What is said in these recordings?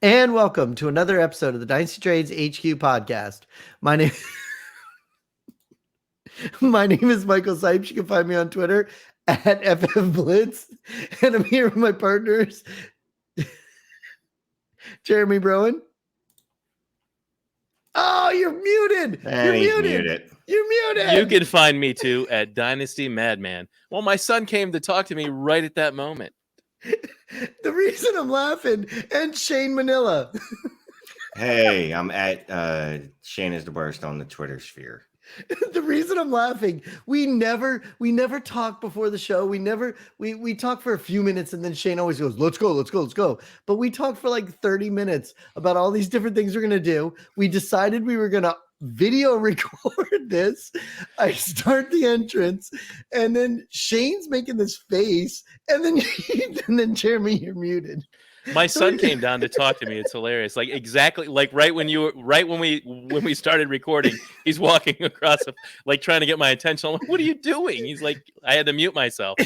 And welcome to another episode of the Dynasty Trades HQ podcast. My name My name is Michael Cipes. You can find me on Twitter at FFBlitz. And I'm here with my partners, Jeremy Browand. Oh, you're muted. You're muted. You're muted. You can find me too at Dynasty Madman. Well, my son came to talk to me right at that moment. The reason I'm laughing, and Shane Manila. Hey, I'm at Shane is the worst on the Twitter sphere. The reason I'm laughing, we never talk before the show. We talk for a few minutes and then Shane always goes, let's go. But we talked for like 30 minutes about all these different things we're going to do. We decided we were going to video record this. I start the entrance and then Shane's making this face and then Jeremy, you're muted. My son came down to talk to me. It's hilarious. Like exactly like right when we started recording, he's walking across like trying to get my attention. I'm like, what are you doing? He's like, I had to mute myself.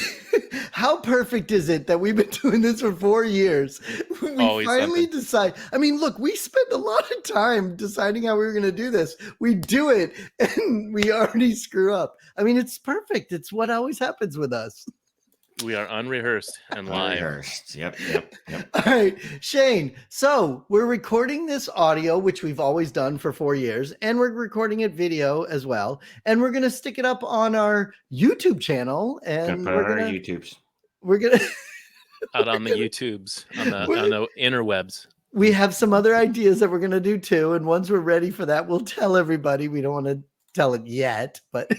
How perfect is it that we've been doing this for 4 years? We finally decide. I mean, look, we spent a lot of time deciding how we were going to do this. We do it and we already screw up. I mean, it's perfect. It's what always happens with us. We are unrehearsed and live. Unrehearsed. Yep. All right, Shane. So we're recording this audio, which we've always done for 4 years, and we're recording it video as well. And we're going to stick it up on our YouTube channel. And we're gonna out on the YouTubes, on the interwebs. We have some other ideas that we're going to do too. And once we're ready for that, we'll tell everybody. We don't want to tell it yet, but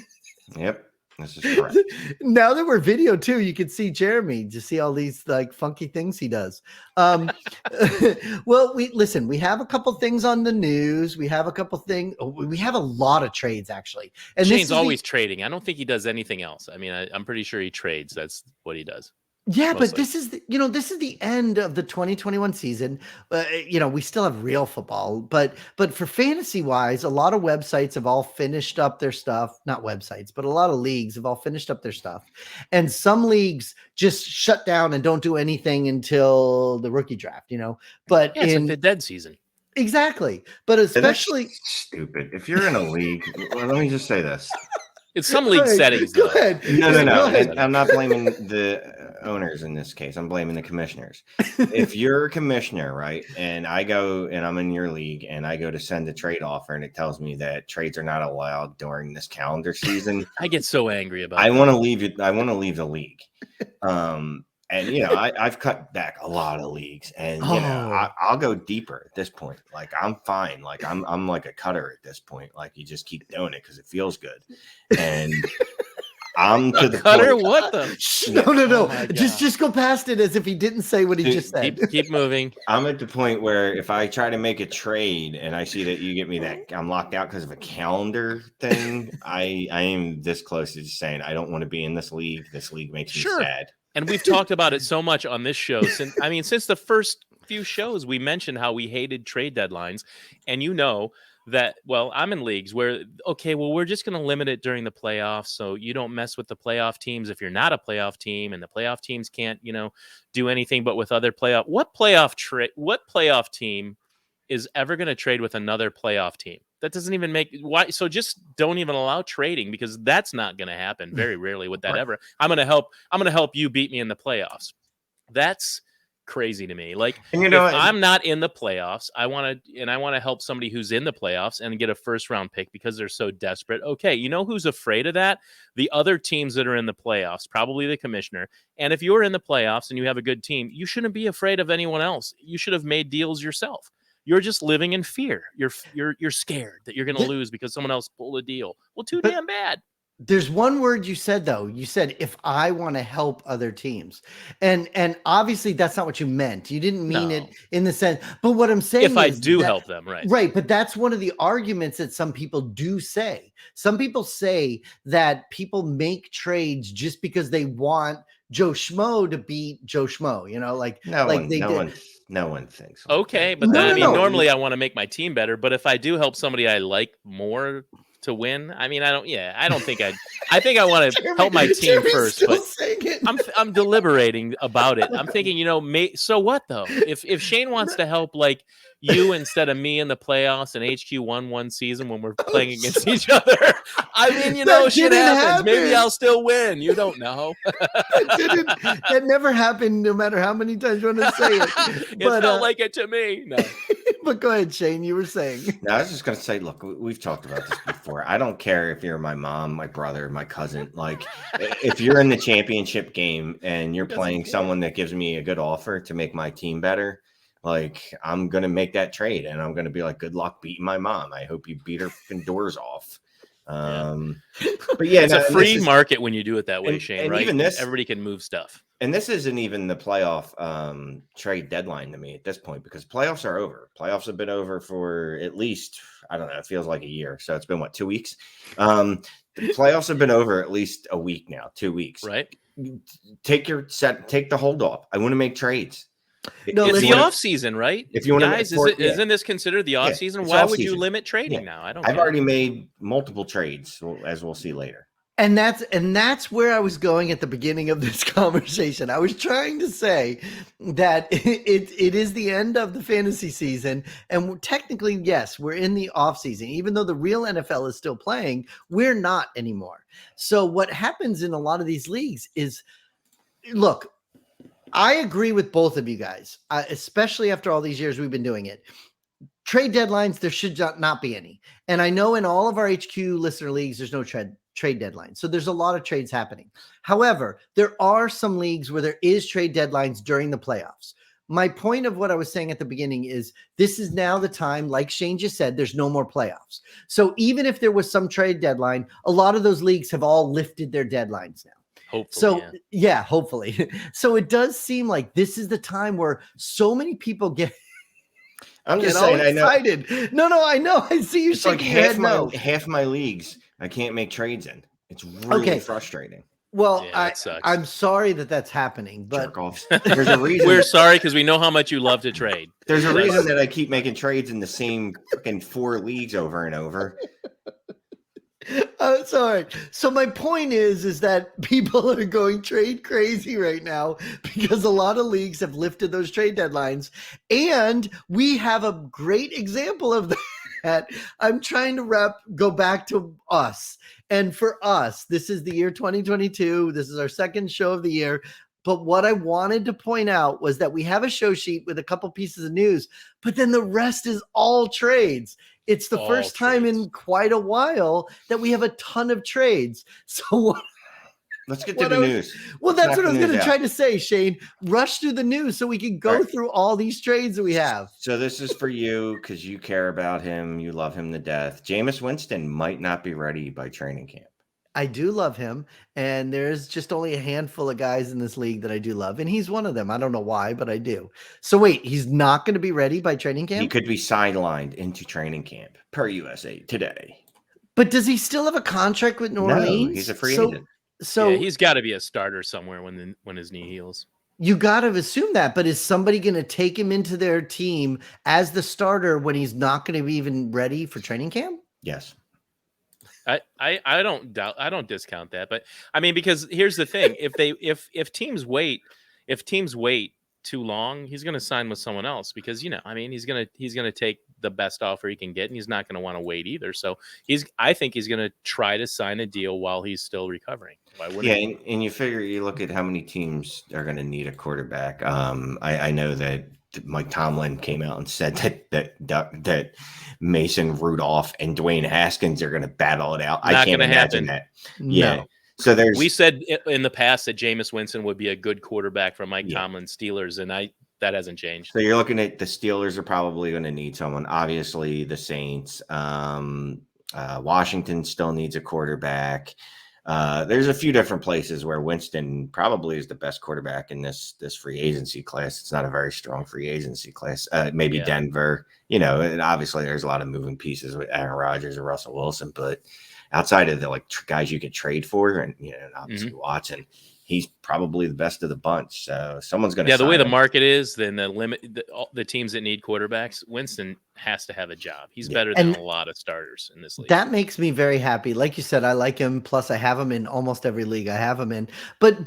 yep. This is correct. Now that we're video too, you can see Jeremy. Just see all these like funky things he does. Well, we have a couple things on the news. We have a couple things. We have a lot of trades actually. And Shane's always trading. I don't think he does anything else. I mean, I'm pretty sure he trades. That's what he does. Yeah, mostly. But this is the end of the 2021 season. We still have real football, but for fantasy wise, a lot of websites have all finished up their stuff. Not websites, but a lot of leagues have all finished up their stuff, and some leagues just shut down and don't do anything until the rookie draft. But it's like the dead season. Exactly, but especially that's stupid. If you're in a league, well, let me just say this. It's some league settings. Go ahead. No. I'm not blaming the owners in this case. I'm blaming the commissioners. If you're a commissioner, right, and I go and I'm in your league and I go to send a trade offer and it tells me that trades are not allowed during this calendar season, I get so angry about I want to leave it. I want to leave the league. And I've cut back a lot of leagues, and I'll go deeper at this point. Like I'm fine. Like I'm like a cutter at this point. Like you just keep doing it because it feels good. And I'm to the cutter. point. What the? No. Oh just go past it as if he didn't say what he just said. Keep moving. I'm at the point where if I try to make a trade and I see that you get me that I'm locked out because of a calendar thing, I am this close to just saying I don't want to be in this league. This league makes me sad. And we've talked about it so much on this show. Since the first few shows, we mentioned how we hated trade deadlines. And that, well, I'm in leagues where, we're just going to limit it during the playoffs. So you don't mess with the playoff teams if you're not a playoff team, and the playoff teams can't, do anything but with other what playoff team is ever going to trade with another playoff team? That doesn't even why. So just don't even allow trading, because that's not going to happen. Very rarely would that ever. I'm going to help you beat me in the playoffs. That's crazy to me. Like, if I'm not in the playoffs, I want to help somebody who's in the playoffs and get a first round pick because they're so desperate. Okay. You know who's afraid of that? The other teams that are in the playoffs, probably the commissioner. And if you're in the playoffs and you have a good team, you shouldn't be afraid of anyone else. You should have made deals yourself. You're just living in fear. You're scared that you're going to lose because someone else pulled a deal. Well, damn bad. There's one word you said, though. You said, if I want to help other teams. And obviously that's not what you meant. You didn't mean it in the sense. But what I'm saying if I do help them, right. Right. But that's one of the arguments that some people do say. Some people say that people make trades just because they want Joe Schmo to beat Joe Schmo. No one thinks. Okay, but normally I want to make my team better. But if I do help somebody I like more to win. I mean, I don't think I think I want to help my team Jeremy's first, still but saying it. I'm deliberating about it. I'm thinking, so what though? If Shane wants to help like you instead of me in the playoffs and HQ won one season when we're playing against each other, I mean, That shit didn't happens. Maybe happen. I'll still win. You don't know. That never happened, no matter how many times you want to say it. It But felt like it to me. No. but go ahead, Shane. You were saying. No, I was just gonna say, look, we've talked about this before. I don't care if you're my mom, my brother, my cousin. Like, if you're in the championship game and you're playing someone that gives me a good offer to make my team better, like, I'm gonna make that trade, and I'm gonna be like, good luck beating my mom. I hope you beat her fucking doors off. But yeah, it's a free market when you do it that way, Shane. And right? even this, everybody can move stuff. And this isn't even the playoff trade deadline to me at this point, because playoffs are over. Playoffs have been over for at least, I don't know, it feels like a year. So it's been, what, 2 weeks? The playoffs have been over at least a week now, 2 weeks. Right. Take the hold off. I want to make trades. No, it's the off season, right? If you want guys, isn't this considered the off season? Why would you limit trading now? I've already made multiple trades, as we'll see later. And that's where I was going at the beginning of this conversation. I was trying to say that it is the end of the fantasy season, and technically, yes, we're in the off season. Even though the real NFL is still playing, we're not anymore. So what happens in a lot of these leagues is, look, I agree with both of you guys, especially after all these years we've been doing it. Trade deadlines, there should not be any. And I know in all of our HQ listener leagues, there's no trade deadline. So there's a lot of trades happening. However, there are some leagues where there is trade deadlines during the playoffs. My point of what I was saying at the beginning is this is now the time, like Shane just said, there's no more playoffs. So even if there was some trade deadline, a lot of those leagues have all lifted their deadlines now. Hopefully, so yeah, hopefully. So it does seem like this is the time where so many people get I'm just saying, excited. I know. No, I know. I see you it's shaking like your head. No, half my leagues I can't make trades in. It's really frustrating. Well, I'm sorry that's happening, but there's a reason. We're sorry because we know how much you love to trade. There's a reason that I keep making trades in the same fucking 4 leagues over and over. Sorry. So my point is that people are going trade crazy right now because a lot of leagues have lifted those trade deadlines, and we have a great example of that. I'm trying to go back to us, and for us, this is the year 2022. This is our second show of the year. But what I wanted to point out was that we have a show sheet with a couple pieces of news, but then the rest is all trades. It's the first time in quite a while that we have a ton of trades. So let's get to the news. Well, that's what I was going to try to say, Shane. Rush through the news so we can go through all these trades that we have. So this is for you because you care about him. You love him to death. Jameis Winston might not be ready by training camp. I do love him, and there's just only a handful of guys in this league that I do love, and he's one of them. I don't know why, but I do. So wait, he's not going to be ready by training camp? He could be sidelined into training camp, per USA Today. But does he still have a contract with New Orleans? No, he's a free agent. So he's got to be a starter somewhere when his knee heals. You got to assume that, but is somebody going to take him into their team as the starter when he's not going to be even ready for training camp? Yes. I don't discount that, but I mean, because here's the thing: if teams wait too long, he's going to sign with someone else because I mean, he's going to take the best offer he can get, and he's not going to want to wait either. So I think he's going to try to sign a deal while he's still recovering. Why wouldn't he? And you look at how many teams are going to need a quarterback. I know that Mike Tomlin came out and said that Mason Rudolph and Dwayne Haskins are going to battle it out. I can't imagine that. Yeah. No. So we said in the past that Jameis Winston would be a good quarterback for Mike Tomlin's Steelers, and that hasn't changed. So you're looking at the Steelers are probably going to need someone. Obviously, the Saints. Washington still needs a quarterback. There's a few different places where Winston probably is the best quarterback in this free agency class. It's not a very strong free agency class. Maybe Denver, and obviously there's a lot of moving pieces with Aaron Rodgers or Russell Wilson, but outside of the guys you could trade for, and obviously Watson, he's probably the best of the bunch. So someone's going to. Yeah, the way the him. market is, then the teams that need quarterbacks, Winston has to have a job. He's better than a lot of starters in this league. That makes me very happy. Like you said, I like him. Plus, I have him in almost every league I have him in. But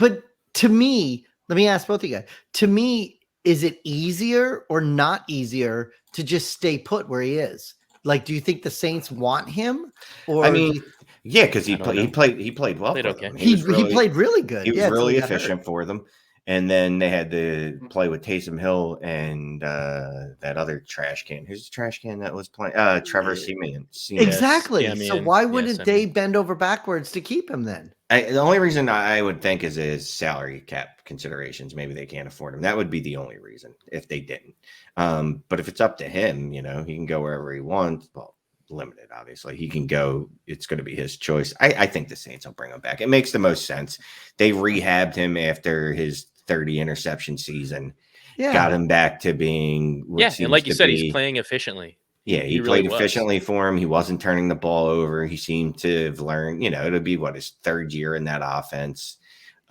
to me, let me ask both of you guys. To me, is it easier or not easier to just stay put where he is? Like, do you think the Saints want him? Or I mean, yeah, because he played well. Played okay. He played really good. He was really efficient for them. And then they had to play with Taysom Hill and that other trash can. Who's the trash can that was playing? Trevor Siemian. Exactly. Yes. So why wouldn't they bend over backwards to keep him then? The only reason I would think is his salary cap considerations. Maybe they can't afford him. That would be the only reason if they didn't. But if it's up to him, he can go wherever he wants. Well, limited, obviously. He can go. It's going to be his choice. I think the Saints will bring him back. It makes the most sense. They rehabbed him after his 30 interception season. Yeah. Got him back to being and like you said, he's playing efficiently. Yeah, he played really efficiently for him. He wasn't turning the ball over. He seemed to have learned, it'll be his third year in that offense.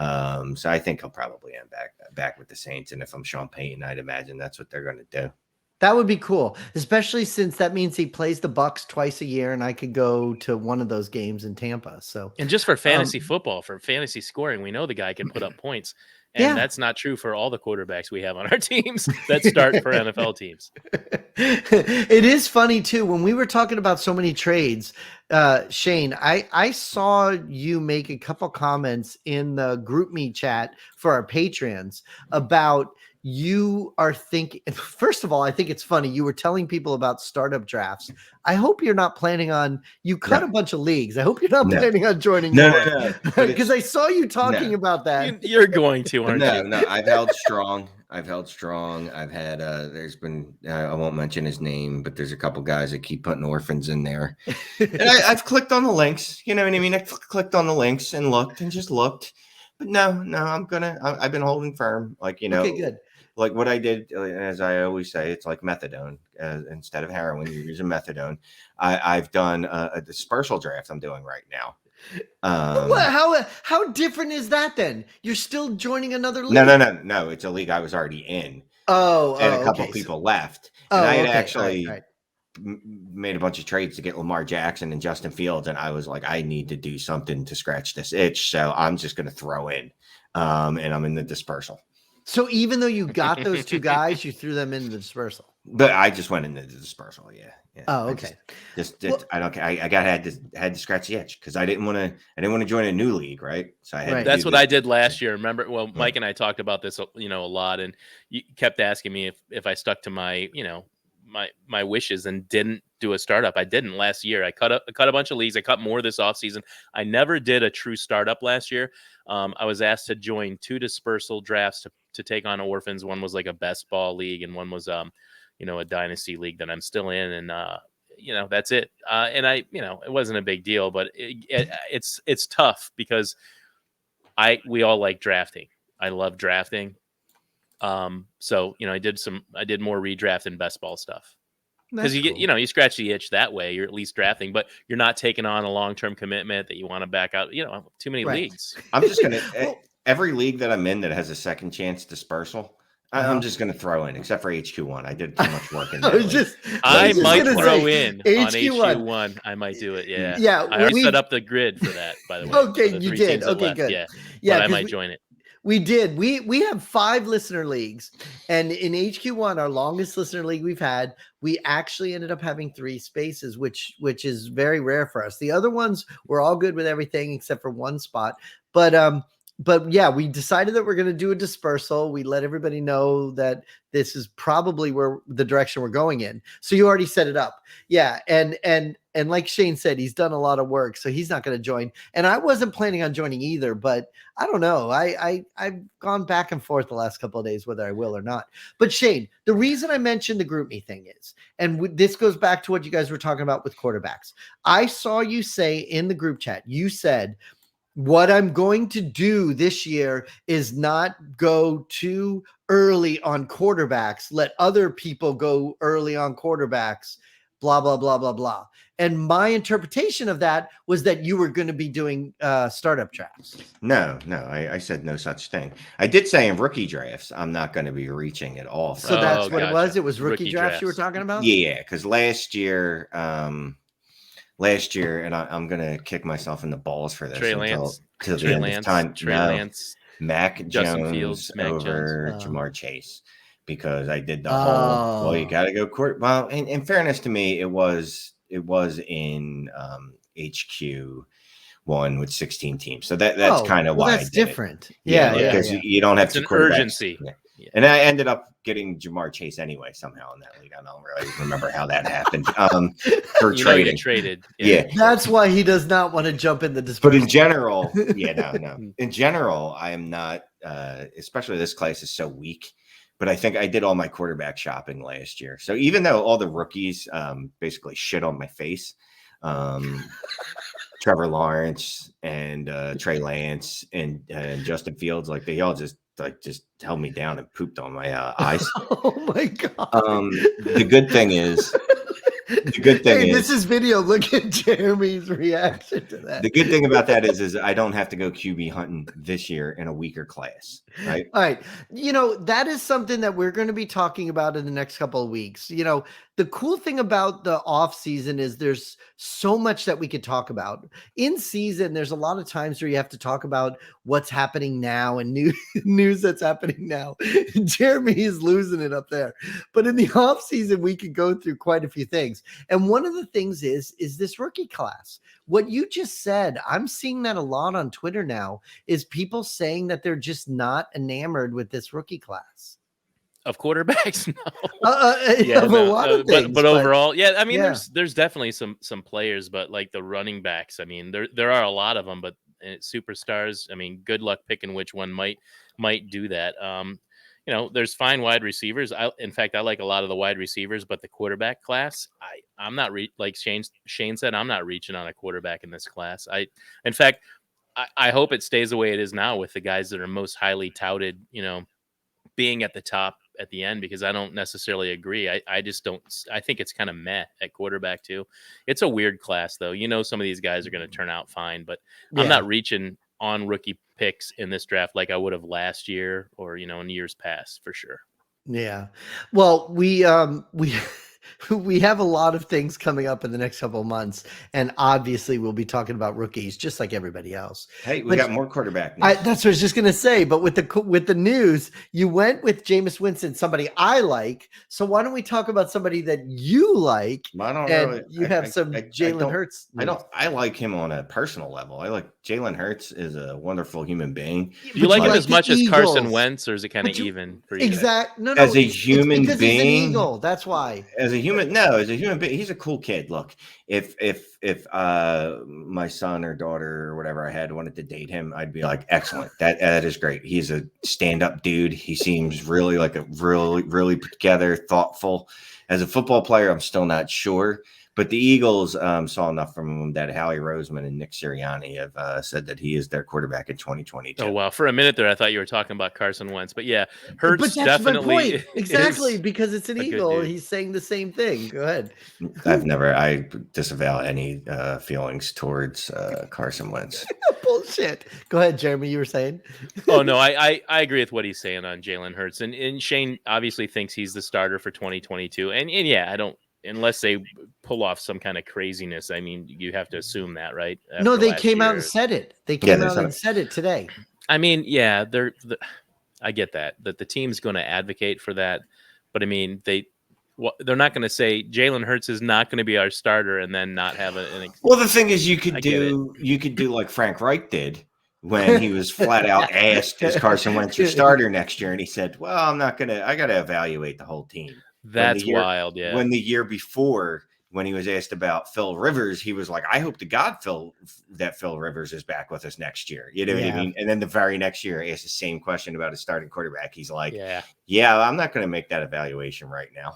So I think he'll probably end back with the Saints. And if I'm Sean Payton, I'd imagine that's what they're going to do. That would be cool, especially since that means he plays the Bucs twice a year, and I could go to one of those games in Tampa. So, and just for fantasy football, for fantasy scoring, we know the guy can put up points, and that's not true for all the quarterbacks we have on our teams that start for NFL teams. It is funny too when we were talking about so many trades, Shane. I saw you make a couple comments in the group me chat for our Patreons about. You are thinking, first of all, I think it's funny. You were telling people about startup drafts. I hope you're not planning on, you cut a bunch of leagues. I hope you're not planning on joining more. Because I saw you talking about that. You're going to, aren't you? No, I've held strong. I've had, there's been, I won't mention his name, but there's a couple guys that keep putting orphans in there. And I've clicked on the links, you know what I mean? I clicked on the links and looked. But no, I've been holding firm. Like, Okay, good. Like what I did, as I always say, it's like methadone. Instead of heroin, you're using methadone. I've done a dispersal draft I'm doing right now. How different is that then? You're still joining another league? No. It's a league I was already in. And a couple people left. And I had actually made a bunch of trades to get Lamar Jackson and Justin Fields. And I was like, I need to do something to scratch this itch. So I'm just going to throw in. And I'm in the dispersal. So even though you got those two guys, you threw them into the dispersal. But I just went into the dispersal. Yeah. Oh, okay. I don't care. I had to scratch the itch because I didn't want to join a new league, right? So I had. That's what I did last year. Remember? Well, Mike and I talked about this, a lot, and you kept asking me if I stuck to my, my wishes and didn't do a startup. I didn't last year. I cut a bunch of leagues. I cut more this offseason. I never did a true startup last year. I was asked to join 2 dispersal drafts to take on orphans. One was like a best ball league, and one was a dynasty league that I'm still in, and that's it. And I, it wasn't a big deal, but it's tough because we all like drafting. I love drafting. So I did more redraft and best ball stuff. Because you get, you scratch the itch that way. You're at least drafting, but you're not taking on a long-term commitment that you want to back out. Too many leagues. I'm just gonna every league that I'm in that has a second chance dispersal. I'm just gonna throw in, except for HQ1. I did too much work in that. I might throw in on HQ1. I might do it. Yeah. Yeah. I already set up the grid for that. By the way. Okay, you did. Okay, good. Yeah. But I might join it. We did. We have 5 listener leagues, and in HQ1, our longest listener league we've had, we actually ended up having 3 spaces, which is very rare for us. The other ones were all good with everything except for one spot. But yeah, we decided that we're going to do a dispersal. We let everybody know that this is probably where the direction we're going in. So you already set it up. Yeah. And like Shane said, he's done a lot of work, so he's not going to join. And I wasn't planning on joining either, but I don't know. I've gone back and forth the last couple of days, whether I will or not. But Shane, the reason I mentioned the group me thing is, and this goes back to what you guys were talking about with quarterbacks. I saw you say in the group chat, you said, what I'm going to do this year is not go too early on quarterbacks. Let other people go early on quarterbacks. blah, blah, blah, blah, blah. And my interpretation of that was that you were going to be doing startup drafts. No, I said no such thing. I did say in rookie drafts, I'm not going to be reaching at all. So that's what it was. It was rookie drafts you were talking about? Yeah, because last year, and I'm going to kick myself in the balls for this until the end of time. Lance, Mac Justin Jones Fields, Mac over Jones. Jamar Chase, because I did the whole, well, you got to go court. Well, in fairness to me, it was in HQ one with 16 teams. So that's kind of why that's different. Yeah, because you don't have it's an quarterbacks. Urgency. Yeah. And I ended up getting Jamar Chase anyway somehow in that league. I don't really remember how that happened. For trading. Traded. Yeah. That's why he does not want to jump in the dispersion. But in general, no. In general, I am not, especially this class is so weak. But I think I did all my quarterback shopping last year. So even though all the rookies basically shit on my face, Trevor Lawrence and Trey Lance and Justin Fields, like they all just held me down and pooped on my eyes. Oh my God. The good thing is, this is video. Look at Jeremy's reaction to that. The good thing about that is I don't have to go QB hunting this year in a weaker class. Right. All right. That is something that we're going to be talking about in the next couple of weeks. The cool thing about the off season is there's so much that we could talk about. In season, there's a lot of times where you have to talk about what's happening now and news that's happening now. Jeremy is losing it up there. But in the off season, we could go through quite a few things. And one of the things is this rookie class. What you just said, I'm seeing that a lot on Twitter now, is people saying that they're just not enamored with this rookie class. Of quarterbacks, no. But overall, I mean, there's definitely some players, but like the running backs, I mean, there are a lot of them, but superstars. I mean, good luck picking which one might do that. There's fine wide receivers. In fact, I like a lot of the wide receivers, but the quarterback class, I'm not like Shane said, I'm not reaching on a quarterback in this class. In fact, I hope it stays the way it is now with the guys that are most highly touted, being at the top at the end, because I don't necessarily agree. I just don't. I think it's kind of meh at quarterback too. It's a weird class though. Some of these guys are going to turn out fine, but I'm not reaching on rookie picks in this draft like I would have last year or in years past for sure. Yeah. Well, we we have a lot of things coming up in the next couple of months, and obviously we'll be talking about rookies just like everybody else. Hey, we got more quarterback news. That's what I was just gonna say. But with the news, you went with Jameis Winston, somebody I like. So why don't we talk about somebody that you like? I don't know. You have some Jalen Hurts. I like him on a personal level. I like Jalen Hurts is a wonderful human being. Do you like him as much as Carson Wentz, or is it kind of even for you? Exactly. No. As a human being, he's an Eagle. That's why. As a human being, he's a cool kid. Look, if my son or daughter or whatever I had wanted to date him, I'd be like, excellent. That is great. He's a stand-up dude. He seems really like a really put together, thoughtful. As a football player, I'm still not sure. But the Eagles saw enough from him that Howie Roseman and Nick Sirianni have said that he is their quarterback in 2022. Oh, wow. For a minute there, I thought you were talking about Carson Wentz. But yeah, Hurts but that's definitely. My point. Exactly, because it's an Eagle. He's saying the same thing. Go ahead. I disavow any feelings towards Carson Wentz. Bullshit. Go ahead, Jeremy. You were saying? Oh, no, I agree with what he's saying on Jalen Hurts. And Shane obviously thinks he's the starter for 2022. And yeah, I don't. Unless they pull off some kind of craziness. I mean, you have to assume that, right? No, they came out and said it. They came out and said it today. I mean, yeah, I get that the team's going to advocate for that. But I mean, they're not going to say Jalen Hurts is not going to be our starter and then not have an. Well, the thing is, you could do like Frank Reich did when he was flat out asked, is Carson Wentz your starter next year? And he said, well, I got to evaluate the whole team. That's wild, yeah. When the year before, when he was asked about Phil Rivers, he was like, I hope to God Phil Rivers is back with us next year. You know what I mean? And then the very next year, asked the same question about his starting quarterback. He's like, yeah, I'm not going to make that evaluation right now.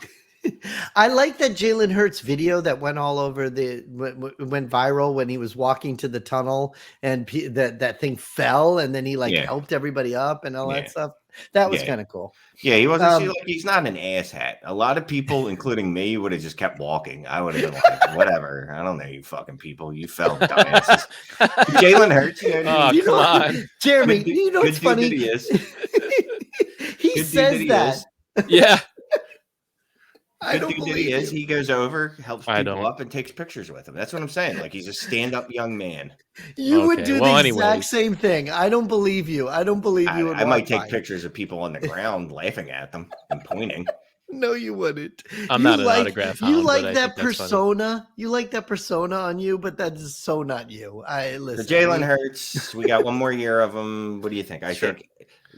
I like that Jalen Hurts video that went all over went viral when he was walking to the tunnel and that thing fell and then he helped everybody up and all that stuff. That was Yeah. kind of cool. Yeah, he wasn't. See, like, he's not an asshat. A lot of people, including me, would have just kept walking. I would have been like, whatever. I don't know you fucking people. You fell dumbasses. Jalen Hurts, you know, Oh, You come know, on. Jeremy, Good dude- you know what's good dude funny? that he is. He Good dude says he that. is. Yeah. I Good don't dude that believe he is. you. He goes over, helps I people don't. up, and takes pictures with them. That's what I'm saying. Like, he's a stand-up young man. You would Okay, do well, the exact anyways. same thing. I don't believe you. I don't believe you would I might walk take by. pictures of people on the ground laughing at them and pointing. No, you wouldn't. I'm you not an like, autograph You hound, like but I that think that's funny. persona. You like that persona on you, but that is so not you. For Listen. Jalen Hurts, we got one more year of him. What do you think? I Sure. think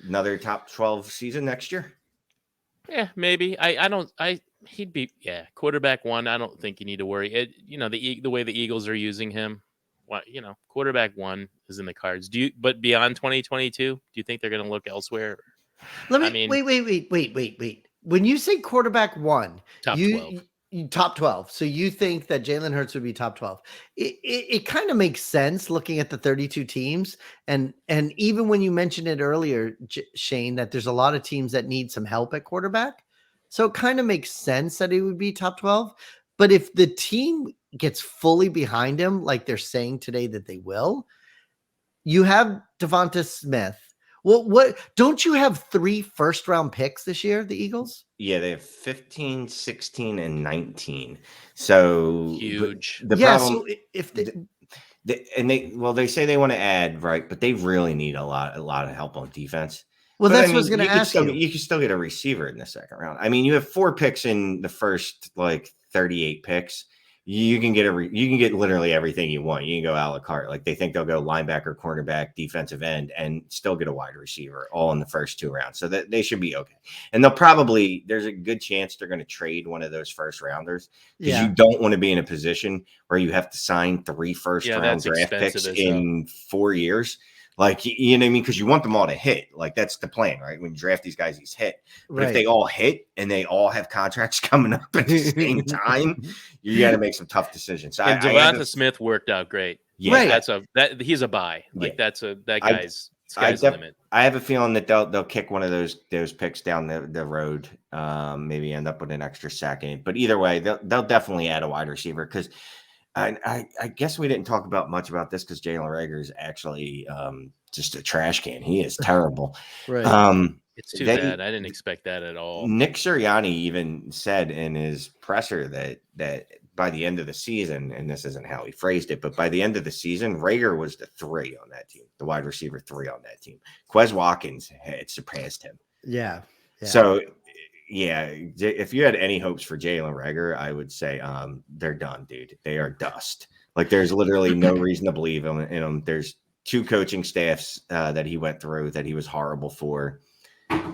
another top 12 season next year. Yeah, maybe. He'd be quarterback 1. I don't think you need to worry. The way the Eagles are using him, quarterback 1 is in the cards. But beyond 2022, do you think they're going to look elsewhere? Wait. When you say quarterback 1, Top 12. you top 12. So you think that Jalen Hurts would be top 12. It kind of makes sense looking at the 32 teams. And even when you mentioned it earlier, Shane, that there's a lot of teams that need some help at quarterback. So it kind of makes sense that he would be top 12. But if the team gets fully behind him, like they're saying today that they will, you have Devonta Smith. Well, what don't you have 3 first-round picks this year, the Eagles? Yeah, they have 15, 16, and 19. So Huge. The problem, So if they say they want to add, right, but they really need a lot of help on defense. well, But that's what I was going to ask you. You can still get a receiver in the second round. I mean, you have 4 picks in the first 38 picks. You can get literally everything you want. You can go a la carte. Like, they think they'll go linebacker, cornerback, defensive end, and still get a wide receiver all in the first 2 rounds. So that they should be okay. And there's a good chance they're going to trade one of those first rounders, because you don't want to be in a position where you have to sign 3 first-round draft picks in 4 years. Like, you know what I mean? Because you want them all to hit. Like, that's the plan, right? When you draft these guys, he's hit. But if they all hit and they all have contracts coming up at the same time, you got to make some tough decisions. And Devonta Smith worked out great. Yeah, right. He's a buy. Like, yeah. that guy's sky's the limit. I have a feeling that they'll kick one of those picks down the road. Maybe end up with an extra second. But either way, they'll definitely add a wide receiver, because I guess we didn't talk much about this, because Jalen Reagor is actually just a trash can. He is terrible. Right. It's too bad. I didn't expect that at all. Nick Sirianni even said in his presser that by the end of the season, and this isn't how he phrased it, but by the end of the season, Reagor was the 3 on that team, the wide receiver 3 on that team. Quez Watkins had surpassed him. Yeah. So, yeah, if you had any hopes for Jalen Reagor, I would say they're done, dude. They are dust. Like, there's literally no reason to believe in him. There's 2 coaching staffs that he went through that he was horrible for.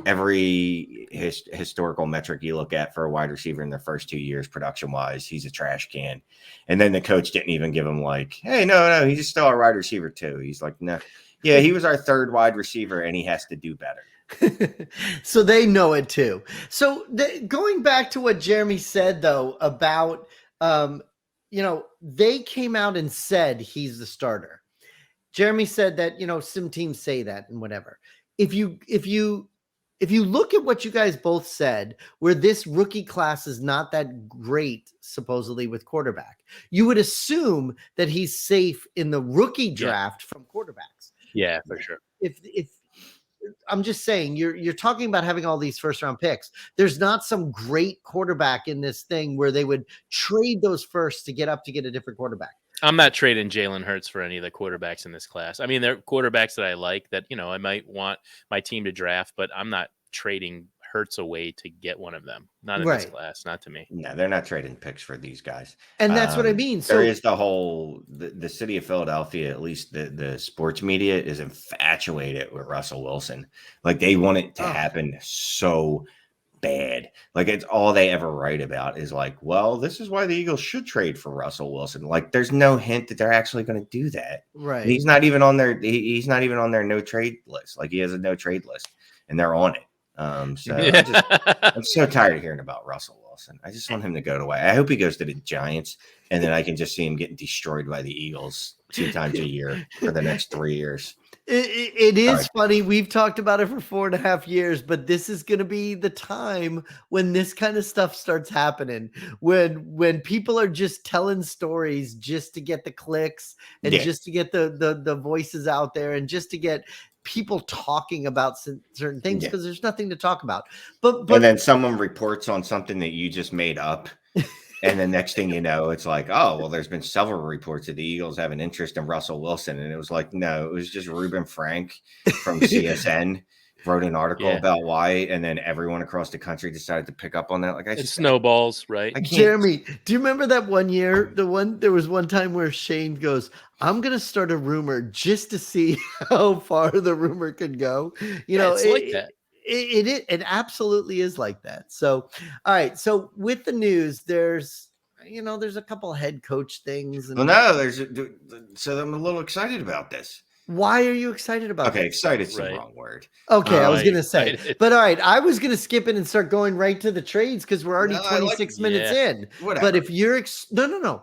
Every historical metric you look at for a wide receiver in their first 2 years, production-wise, he's a trash can. And then the coach didn't even give him hey, no, he's still a wide receiver too. He's like, no. Yeah, he was our 3rd wide receiver, and he has to do better. So they know it too. So going back to what Jeremy said, though, about, they came out and said he's the starter. Jeremy said that, some teams say that and whatever. If you look at what you guys both said, where this rookie class is not that great, supposedly, with quarterback, you would assume that he's safe in the rookie draft from quarterbacks. Yeah, for sure. If I'm just saying, you're talking about having all these first round picks. There's not some great quarterback in this thing where they would trade those first to get a different quarterback. I'm not trading Jalen Hurts for any of the quarterbacks in this class. I mean, they're quarterbacks that I like, that, I might want my team to draft, but I'm not trading Hurts away to get one of them. Not in this class, not to me. No, they're not trading picks for these guys. And that's what I mean. So there is the city of Philadelphia, at least the sports media, is infatuated with Russell Wilson. Like, they want it to happen so bad. Like, it's all they ever write about is like, well, this is why the Eagles should trade for Russell Wilson. Like, there's no hint that they're actually going to do that. Right. And he's not even on their no trade list. Like, he has a no trade list, and they're on it. I'm so tired of hearing about Russell Wilson. I just want him to go away. I hope he goes to the Giants, and then I can just see him getting destroyed by the Eagles 2 times a year for the next 3 years. It is funny. We've talked about it for 4.5 years, but this is going to be the time when this kind of stuff starts happening. When people are just telling stories just to get the clicks and just to get the voices out there and just to get people talking about certain things because there's nothing to talk about. But and then someone reports on something that you just made up. And the next thing you know, it's like, oh, well, there's been several reports that the Eagles have an interest in Russell Wilson. And it was like, no, it was just Reuben Frank from CSN wrote an article about why. And then everyone across the country decided to pick up on that. Like, it snowballs, right? Jeremy, do you remember that one year? There was one time where Shane goes, I'm going to start a rumor just to see how far the rumor could go. You know, it's like that. It absolutely is like that. So, all right. So with the news, there's a couple head coach things. Well, no, so I'm a little excited about this. Why are you excited about Okay, this? excited's the wrong word. Okay, I was going to say. But all right, I was going to skip it and start going right to the trades because we're already 26 minutes in. Whatever. But if you're no.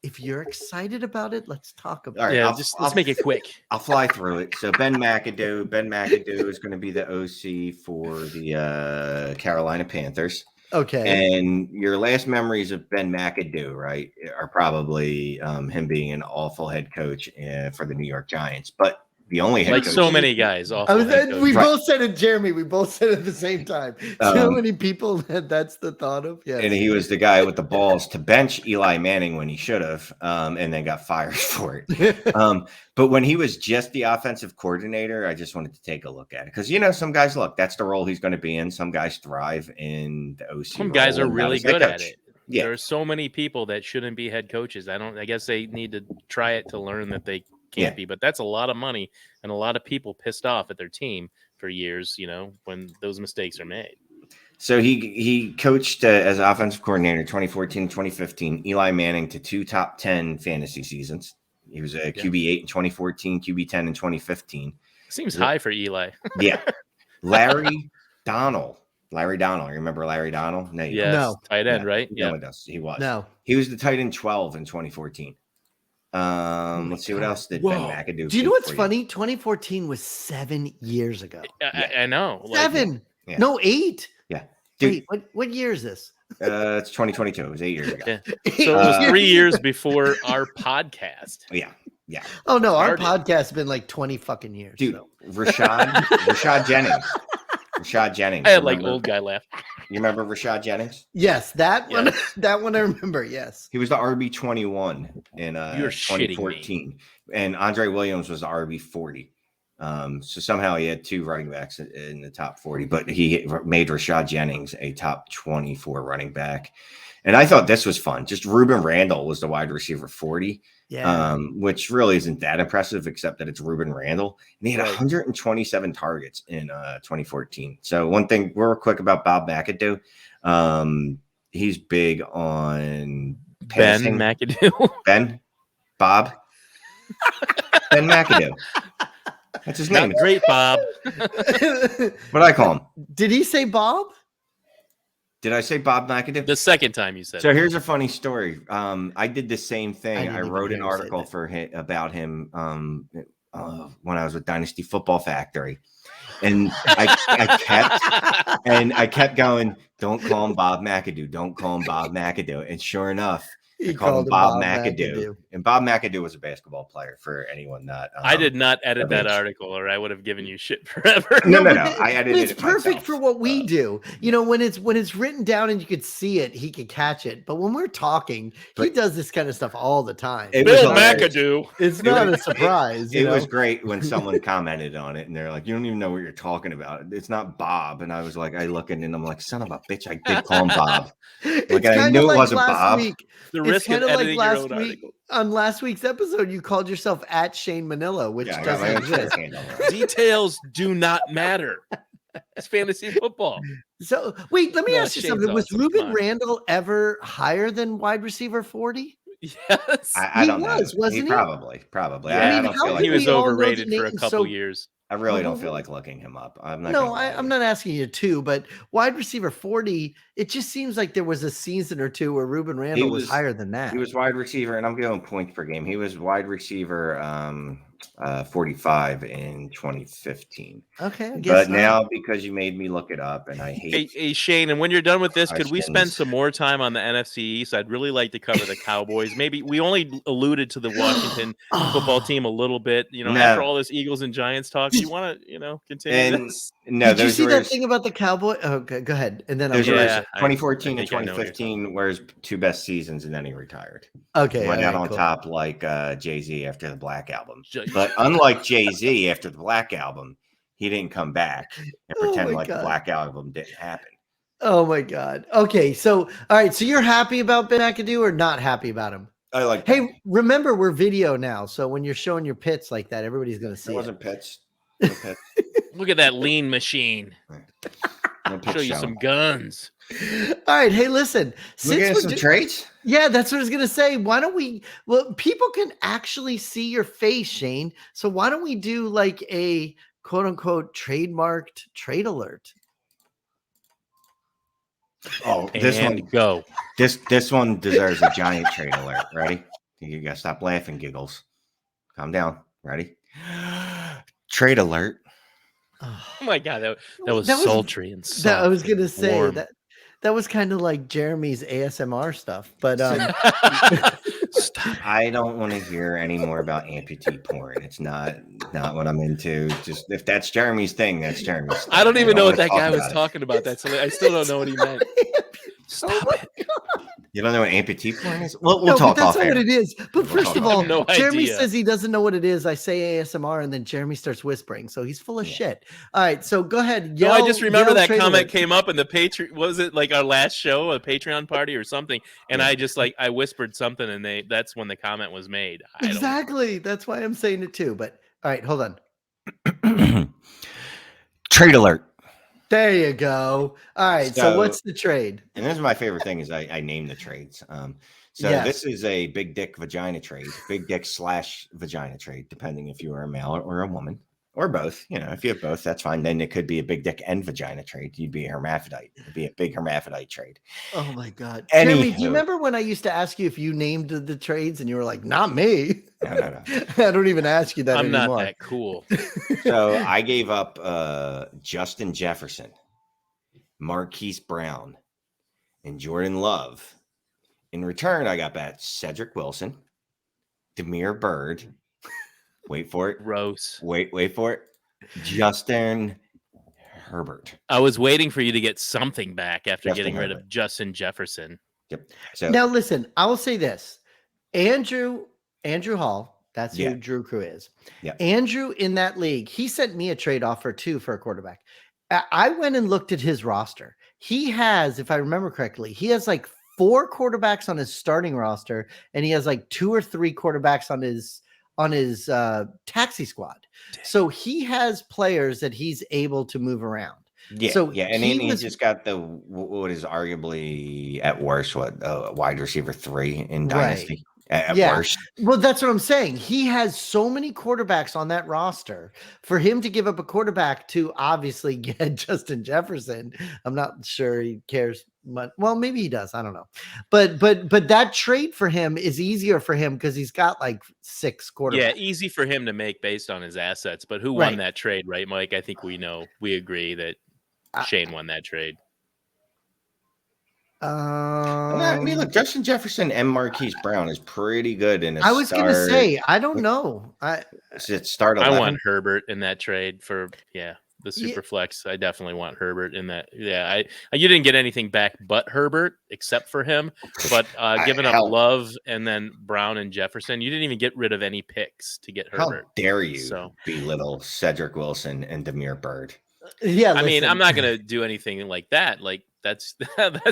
If you're excited about it, let's talk about it. Yeah, let's make it quick. I'll fly through it. So Ben McAdoo is going to be the OC for the Carolina Panthers. Okay. And your last memories of Ben McAdoo, right, are probably him being an awful head coach for the New York Giants. But the only head coach, so many guys. We both said it, Jeremy. We both said it at the same time. So many people that's the thought of. Yeah. And he was the guy with the balls to bench Eli Manning when he should have, and then got fired for it. But when he was just the offensive coordinator, I just wanted to take a look at it because some guys that's the role he's going to be in. Some guys thrive in the OC. Some guys are really good at it. Yeah. There are so many people that shouldn't be head coaches. I guess they need to try it to learn that they can't be, but that's a lot of money and a lot of people pissed off at their team for years, when those mistakes are made. So he coached as offensive coordinator 2014, 2015, Eli Manning to 2 top 10 fantasy seasons. He was a QB8 in 2014, QB10 in 2015. Seems high for Eli. Yeah. Larry Donnell. You remember Larry Donnell? No. Tight end, right? Yeah. No, he was. No. He was the tight end 12 in 2014. Let's see what else did Ben McAdoo. Do you know what's funny? 2014 was 7 years ago. I know. 7. No, 8. Yeah. Dude. Wait, what year is this? It's 2022. It was 8 years ago. Yeah. So it was 3 years before our podcast. Yeah. Oh no, our podcast has been like 20 fucking years. Dude, so. Rashad Jennings. Rashad Jennings. I had old guy laugh. You remember Rashad Jennings? Yes, that one. That one I remember. Yes, he was the RB 21 in 2014, and Andre Williams was the RB 40. So somehow he had 2 running backs in the top 40, but he made Rashad Jennings a top 24 running back. And I thought this was fun. Just Reuben Randall was the wide receiver 40. Which really isn't that impressive, except that it's Reuben Randall. And he had 127 targets in 2014. So one thing real quick about Bob McAdoo, he's big on passing. Ben McAdoo. Bob McAdoo. That's his name. Great Bob. What I call him. Did he say Bob? Did I say Bob McAdoo? The second time you said. So here's a funny story. I did the same thing. I wrote an article about him when I was with Dynasty Football Factory, and I kept going. Don't call him Bob McAdoo. Don't call him Bob McAdoo. And sure enough, He called him Bob McAdoo. And Bob McAdoo was a basketball player for anyone that I did not edit that article, or I would have given you shit forever. No. I edited it. It's perfect for what we do. You know, when it's written down and you could see it, he could catch it. But when we're talking, he does this kind of stuff all the time. Bill McAdoo. It's not a surprise. It was great when someone commented on it and they're like, "You don't even know what you're talking about. It's not Bob." And I was like, I look at it and I'm like, "Son of a bitch, I did call him Bob." Like I knew it wasn't Bob. The risk of editing your own article. On last week's episode, you called yourself at Shane Manila, which doesn't exist. Details do not matter. It's fantasy football. So wait, let me ask you something. Was Reuben Randall ever higher than wide receiver 40? Yes, I don't know. Wasn't he? Probably. Yeah, I don't feel like he was overrated for a couple years. I really don't feel like looking him up. I'm not asking you to, but wide receiver 40, it just seems like there was a season or two where Reuben Randall was higher than that. He was wide receiver, and I'm going points per game. He was wide receiver 45 in 2015. Okay, I guess But not. now, because you made me look it up, and I hate. Hey, Shane, and when you're done with this, could we spend questions. some more time on the NFC East? I'd really like to cover the Cowboys. Maybe we only alluded to the Washington football team a little bit. You know, after all this Eagles and Giants talk, do you want to, continue And this? no, Did you those see were that thing about the Cowboy? Okay, go ahead, and then I'll those go. were Yeah, 2014 I and think I know what you're 2015 were his two best seasons, and then he retired. Okay, He went out all right, on cool. top like Jay-Z after the Black Album. But unlike Jay-Z after the Black Album, he didn't come back and pretend like the Black Album didn't happen. Oh my God. Okay, so all right, so you're happy about Ben McAdoo or not happy about him? I like. Hey, remember we're video now, so when you're showing your pits like that, everybody's gonna see It it. wasn't pits. No pits. Look at that lean machine. No pits Show you shown. some guns. All right, hey, listen. Look at some trades. Yeah, that's what I was gonna say. Why don't we? Well, people can actually see your face, Shane. So why don't we do like a quote unquote trademarked trade alert? Oh, this And one. go. This one deserves a giant trade alert. Ready? You gotta stop laughing, giggles. Calm down. Ready? Trade alert. Oh my God, that was sultry and soft. I was gonna say warm. that was kind of like Jeremy's ASMR stuff, but Stop. I don't want to hear any more about amputee porn. It's not what I'm into. Just if that's Jeremy's thing, that's Jeremy's thing. I don't even know what that guy was about it. talking about. I still don't know what he meant. Stop it. You don't know what amputee porn is? Well, we'll no, talk but that's off not air. what it is. But first of all, no Jeremy idea. says he doesn't know what it is. I say ASMR, and then Jeremy starts whispering, so he's full of shit. All right, so go ahead. No, I just remember that trade comment alert. came up in the Patreon. Was it like our last show, a Patreon party or something? And I just I whispered something, and that's when the comment was made. Exactly. That's why I'm saying it too. But all right, hold on. Trade alert. There you go. All right. So what's the trade? And this is my favorite thing is I name the trades. This is a big dick vagina trade, big dick / vagina trade, depending if you are a male or a woman or both. If you have both, that's fine. Then it could be a big dick and vagina trade. You'd be a hermaphrodite. It'd be a big hermaphrodite trade. Oh my God. Anywho. Jeremy, do you remember when I used to ask you if you named the trades and you were like, not me? No. I don't even ask you that I'm anymore. not that cool. So I gave up Justin Jefferson, Marquise Brown, and Jordan Love. In return, I got back Cedric Wilson, Demir Bird. Wait for it. Gross. Wait for it. Justin Herbert. I was waiting for you to get something back after Justin getting rid Herbert. of Justin Jefferson. Yep. So Now listen, I will say this. Andrew Hall, that's who Drew Crew is. Yeah. Andrew in that league, he sent me a trade offer too for a quarterback. I went and looked at his roster. He has, if I remember correctly, he has like 4 quarterbacks on his starting roster, and he has like 2 or 3 quarterbacks on his taxi squad. So he has players that he's able to move around. Yeah, so and he just got what is arguably at worst wide receiver 3 in Dynasty. At worst. Well, that's what I'm saying. He has so many quarterbacks on that roster. For him to give up a quarterback to obviously get Justin Jefferson, I'm not sure he cares much. Well, maybe he does. I don't know. But that trade for him is easier for him because he's got like 6 quarterbacks. Yeah, easy for him to make based on his assets. But who won that trade, right, Mike? I think we agree that Shane won that trade. I mean, look, Justin Jefferson and Marquise Brown is pretty good in I was going to say, I don't know. I want Herbert in that trade for the super flex. I definitely want Herbert in that. Yeah, you didn't get anything back but Herbert except for him. But giving up Love and then Brown and Jefferson, you didn't even get rid of any picks to get Herbert. How dare you belittle Cedric Wilson and Demir Bird? Yeah, I mean, I'm not going to do anything like that. Like that's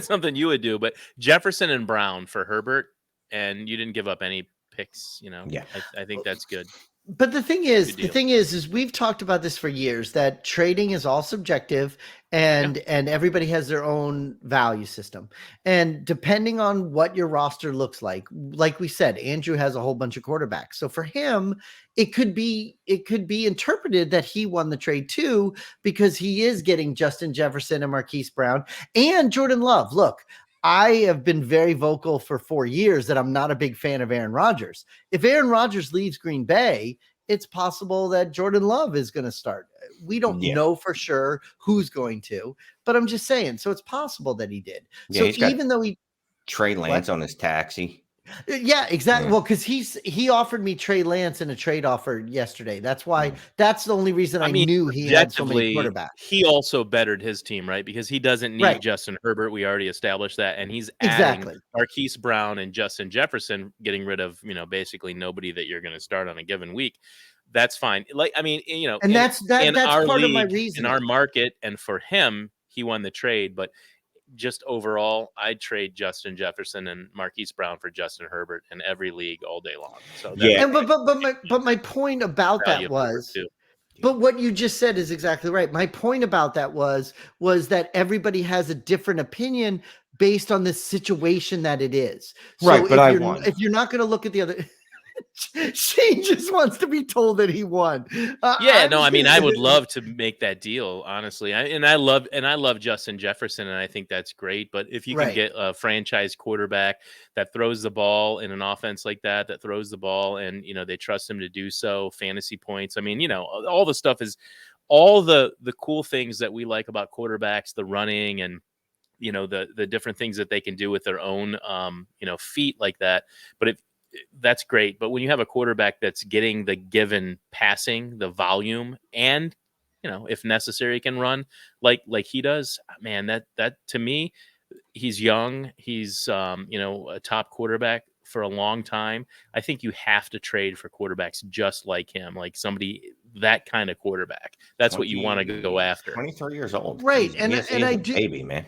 something you would do. But Jefferson and Brown for Herbert, and you didn't give up any picks. Yeah, I think that's good. But the thing is we've talked about this for years, that trading is all subjective and everybody has their own value system. And depending on what your roster looks like we said, Andrew has a whole bunch of quarterbacks. So for him, it could be interpreted that he won the trade too, because he is getting Justin Jefferson and Marquise Brown and Jordan Love. Look, I have been very vocal for 4 years that I'm not a big fan of Aaron Rodgers. If Aaron Rodgers leaves Green Bay, it's possible that Jordan Love is going to start. We don't know for sure who's going to, but I'm just saying. So it's possible that he did. Yeah, So he's got even though Trey Lance on his taxi. Yeah, exactly. Yeah. Well, because he offered me Trey Lance in a trade offer yesterday. That's why. That's the only reason I knew he had so many quarterbacks. He also bettered his team, right? Because he doesn't need Justin Herbert. We already established that, and he's adding Marquise Brown and Justin Jefferson, getting rid of basically nobody that you're going to start on a given week. That's fine. Like, I mean, and that's our part league, of my reason in our market, and for him, he won the trade, but. Just overall, I'd trade Justin Jefferson and Marquise Brown for Justin Herbert in every league all day long. So yeah, but my point about that was, but what you just said is exactly right. My point about that was that everybody has a different opinion based on the situation that it is. So right, but if you're not going to look at the other. Shane just wants to be told that he won. I mean, I would love to make that deal, honestly. I love Justin Jefferson, and I think that's great. But if you can get a franchise quarterback that throws the ball in an offense like that throws the ball, and they trust him to do so, fantasy points. I mean, all the stuff is all the cool things that we like about quarterbacks, the running and the different things that they can do with their own feet like that. But that's great. But when you have a quarterback that's getting the given passing, the volume, and if necessary can run like he does, man, that to me, he's young. He's a top quarterback for a long time. I think you have to trade for quarterbacks just like him, like somebody that kind of quarterback. That's what you want to go after. 23 years old. Right. He's I do, baby, man.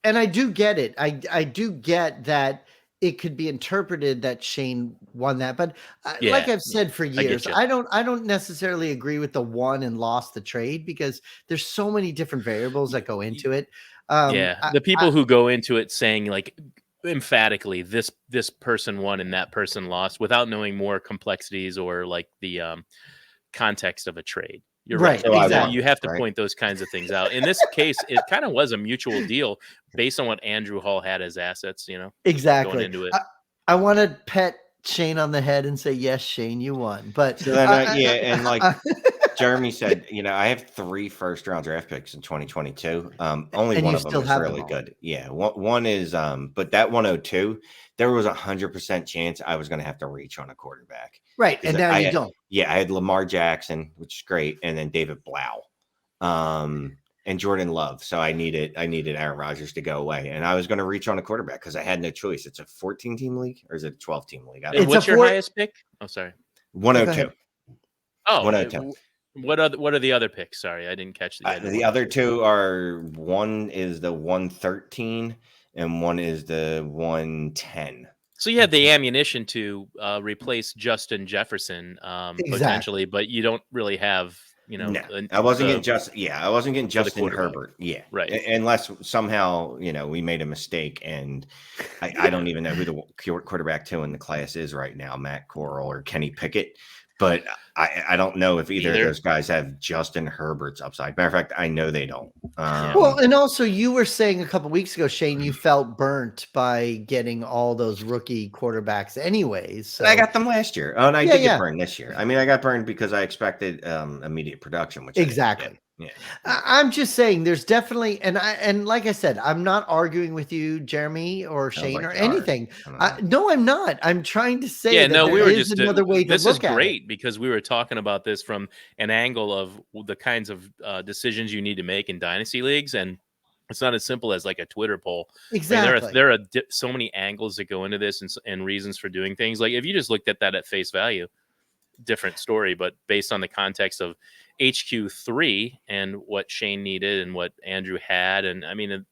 And I do get it. I do get that it could be interpreted that Shane won that, but like I've said for years, I don't necessarily agree with the won and lost the trade, because there's so many different variables that go into it. The people who go into it saying like emphatically this person won and that person lost without knowing more complexities or like the context of a trade. You're right. So exactly. You have to point those kinds of things out. In this case, it kind of was a mutual deal based on what Andrew Hall had as assets, exactly going into it. I want to pet Shane on the head and say, yes, Shane, you won. But so then, and like Jeremy said, I have 3 first-round draft picks in 2022. Only one of them is really good. Yeah, one is, but that 102, there was 100% chance I was going to have to reach on a quarterback. Right, and now you don't. Yeah, I had Lamar Jackson, which is great, and then David Blau, and Jordan Love. So I needed Aaron Rodgers to go away, and I was going to reach on a quarterback because I had no choice. It's a 14-team league, or is it a 12-team league? What's your highest pick? Oh, sorry, 102. Oh, 102. What are the other picks? Sorry, I didn't catch the other 2 are, one is the 113 and one is the 110. So you have the ammunition to replace Justin Jefferson potentially, but you don't really have, No, I wasn't getting Justin Herbert. Yeah, right. Unless somehow we made a mistake, and I don't even know who the quarterback 2 in the class is right now, Matt Corral or Kenny Pickett. But I don't know if either of those guys have Justin Herbert's upside. Matter of fact, I know they don't. Well, and also you were saying a couple of weeks ago, Shane, you felt burnt by getting all those rookie quarterbacks anyways. So. I got them last year. Oh, and I did get burned this year. I mean, I got burned because I expected immediate production, which exactly. Yeah. I'm just saying there's definitely, and like I said, I'm not arguing with you, Jeremy or Shane or anything. No, I'm not. I'm trying to say we were just another way to this look is great because we were talking about this from an angle of the kinds of decisions you need to make in dynasty leagues, and it's not as simple as like a Twitter poll. Exactly. Like there are so many angles that go into this and reasons for doing things. Like if you just looked at that at face value, different story, but based on the context of HQ3 and what Shane needed and what Andrew had, and I mean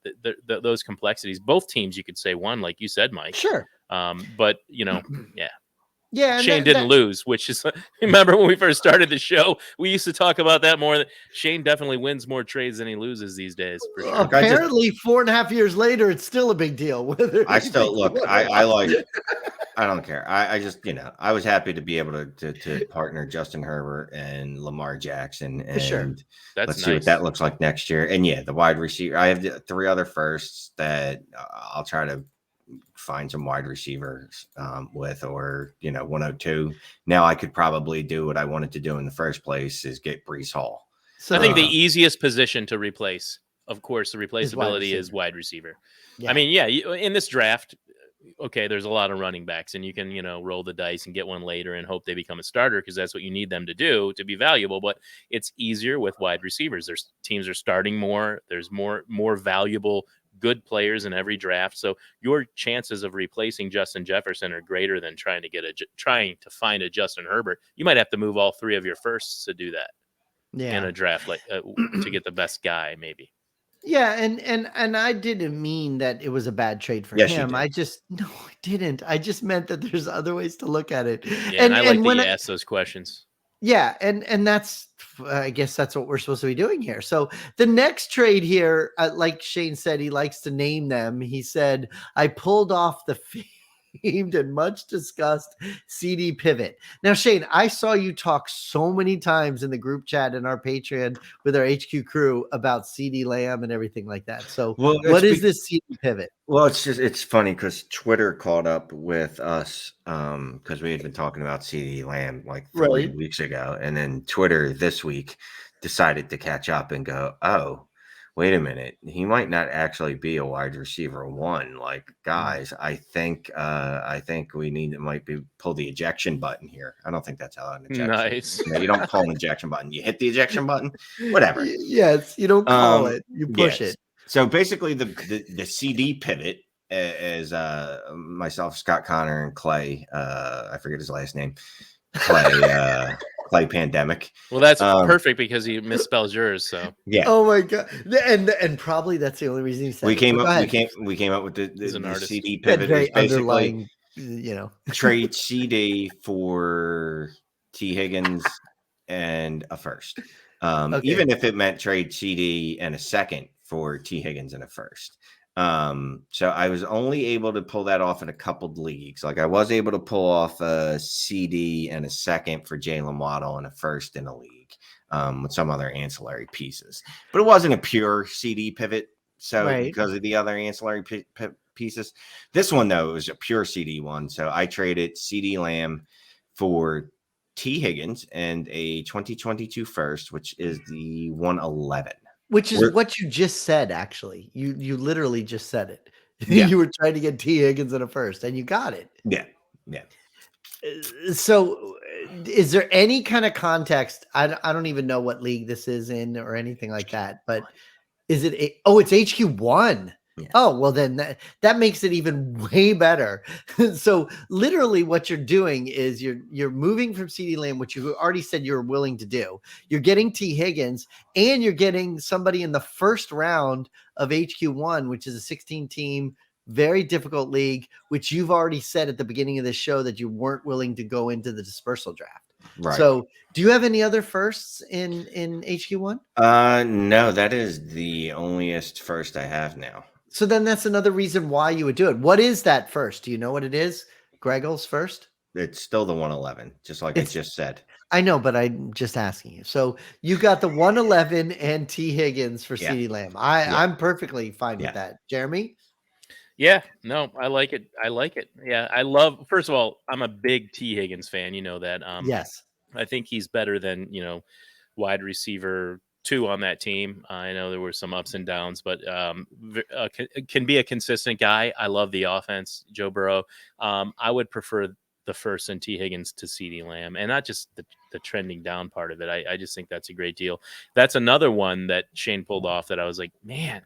those complexities, both teams you could say won, like you said, Mike. Sure. But yeah, Shane didn't lose, which is remember when we first started the show, we used to talk about that more. Shane definitely wins more trades than he loses these days. For sure. Apparently, 4.5 years later, it's still a big deal. I still look. I like. I don't care. I just I was happy to be able to partner Justin Herbert and Lamar Jackson, and sure. Let's see what that looks like next year. And the wide receiver. I have 3 other firsts that I'll try to find some wide receivers with, or 102. Now I could probably do what I wanted to do in the first place, is get Brees Hall. So I think the easiest position to replace, of course, the wide replaceability is receiver. wide receiver. Yeah. I mean, yeah, in this draft, okay, there's a lot of running backs, and you can, roll the dice and get one later and hope they become a starter, because that's what you need them to do to be valuable. But it's easier with wide receivers. There's teams are starting more. There's more valuable, good players in every draft. So your chances of replacing Justin Jefferson are greater than trying to find a Justin Herbert. You might have to move all three of your firsts to do that in a draft, like to get the best guy, maybe. Yeah, and I didn't mean that it was a bad trade for Yes, you him. did. No, I didn't. I just meant that there's other ways to look at it. Yeah, and I like that you ask those questions. Yeah, and that's I guess that's what we're supposed to be doing here. So the next trade here, like Shane said, he likes to name them. He said, I pulled off the famed and much discussed CD pivot. Now, Shane, I saw you talk so many times in the group chat in our Patreon with our HQ crew about CD Lamb and everything like that. So what is this CD pivot? Well, it's funny because Twitter caught up with us because we had been talking about CD Lamb like 3 weeks ago, and then Twitter this week decided to catch up and go, oh, wait a minute, he might not actually be a wide receiver one. Like, guys, I think we might pull the ejection button here. I don't think that's how an ejection. Nice. You don't pull an ejection button. You hit the ejection button. Whatever. Yes, you don't call it. You push it. So basically, the CD pivot, as myself, Scott Connor, and Clay, I forget his last name, Clay Pandemic. Well, that's perfect because he misspells yours. So yeah. Oh my god. And probably that's the only reason he said we came up with the CD pivot. Very is basically underlying, trade CD for T. Higgins and a first. Even if it meant trade CD and a second for T. Higgins and a first. So I was only able to pull that off in a couple leagues. Like I was able to pull off a CD and a second for Jalen Waddle and a first in a league with some other ancillary pieces. But it wasn't a pure CD pivot. So because of the other ancillary pieces, this one though was a pure CD one. So I traded CD Lamb for T. Higgins and a 2022 first, which is the 111. Which is what you just said, actually. You literally just said it. Yeah. You were trying to get T. Higgins in a first, and you got it. Yeah. So is there any kind of context? I don't even know what league this is in or anything like that, but is it it's HQ1? Yeah. Oh, well, then that makes it even way better. So literally what you're doing is you're moving from CD Lamb, which you already said you're willing to do. You're getting T. Higgins, and you're getting somebody in the first round of HQ1, which is a 16-team, very difficult league, which you've already said at the beginning of this show that you weren't willing to go into the dispersal draft. Right. So do you have any other firsts in HQ1? No, that is the onlyest first I have now. So then that's another reason why you would do it. What is that first? Do you know what it is? Gregel's first? It's still the 111, just like I just said. I know, but I'm just asking you. So you got the 111 and T. Higgins for CD Lamb. I'm perfectly fine with that. Jeremy? Yeah, no, I like it. Yeah, first of all, I'm a big T. Higgins fan. You know that. Yes. I think he's better than, wide receiver 2 on that team. I know there were some ups and downs, but can be a consistent guy. I love the offense, Joe Burrow. I would prefer the first and T. Higgins to CD Lamb, and not just the trending down part of it. I just think that's a great deal. That's another one that Shane pulled off that I was like, man,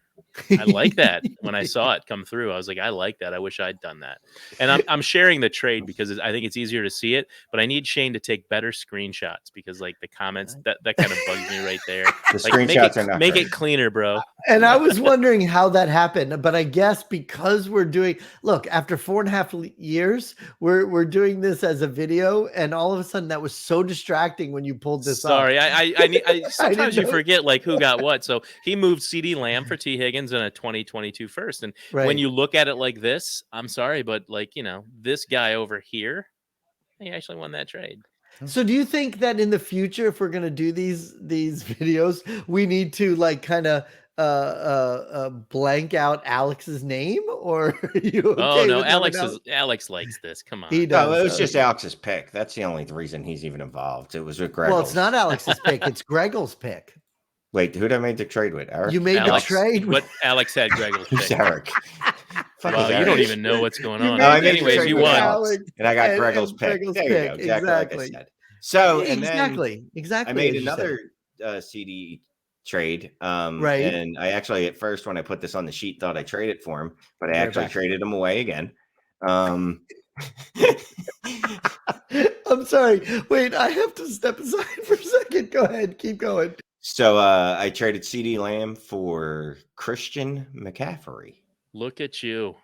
I like that. When I saw it come through, I was like, I like that. I wish I'd done that. And I'm sharing the trade because I think it's easier to see it, but I need Shane to take better screenshots because like the comments that kind of bugs me right there. The screenshots are not make it cleaner, bro. And I was wondering how that happened, but I guess because we're doing, look, after 4.5 years, we're doing this as a video, and all of a sudden that was so distracting when you pulled this Sorry, up. I sometimes you forget like who got what. So he moved CD Lamb for T. Higgins and a 2022 first. And when you look at it like this, I'm sorry, but like, this guy over here, he actually won that trade. So do you think that in the future, if we're going to do these videos, we need to like kind of blank out Alex's name, or are you Oh okay no, with having Alex? Alex likes this. Come He on. No, it does. was just Alex's pick. That's the only reason he's even involved. It was with Well, it's Greggles. not Alex's pick. It's Greggle's pick. Wait, who'd I made the trade with? Eric? You made Alex, the trade with but Alex had Greggle's Who's pick. Eric? Fuck Wow, is you don't Eric? even know what's going You on. made I the made the Anyways, trade you with won. Alex, and I got and Greggle's pick. Greggle's There pick. you go. Exactly like I Exactly. said. So, and then Exactly. I made as you said. another CD trade. Right. And I actually, at first, when I put this on the sheet, thought I traded for him, but I Right actually back. traded him away again. I'm sorry. Wait, I have to step aside for a second. Go ahead. Keep going. So I traded CD Lamb for Christian McCaffrey. Look at you.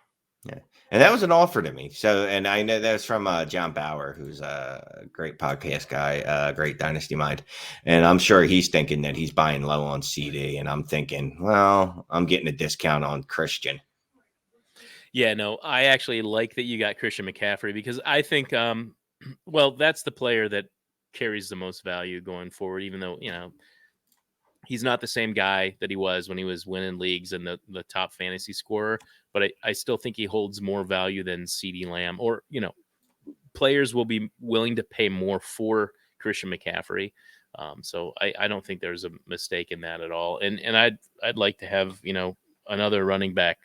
Yeah. And that was an offer to me. So, and I know that's from John Bauer, who's a great podcast guy, great Dynasty mind. And I'm sure he's thinking that he's buying low on CD. And I'm thinking, well, I'm getting a discount on Christian. Yeah, no, I actually like that you got Christian McCaffrey because I think, well, that's the player that carries the most value going forward, even though, he's not the same guy that he was when he was winning leagues and the top fantasy scorer, but I still think he holds more value than CD Lamb, or, players will be willing to pay more for Christian McCaffrey. So I don't think there's a mistake in that at all. And I'd like to have, another running back,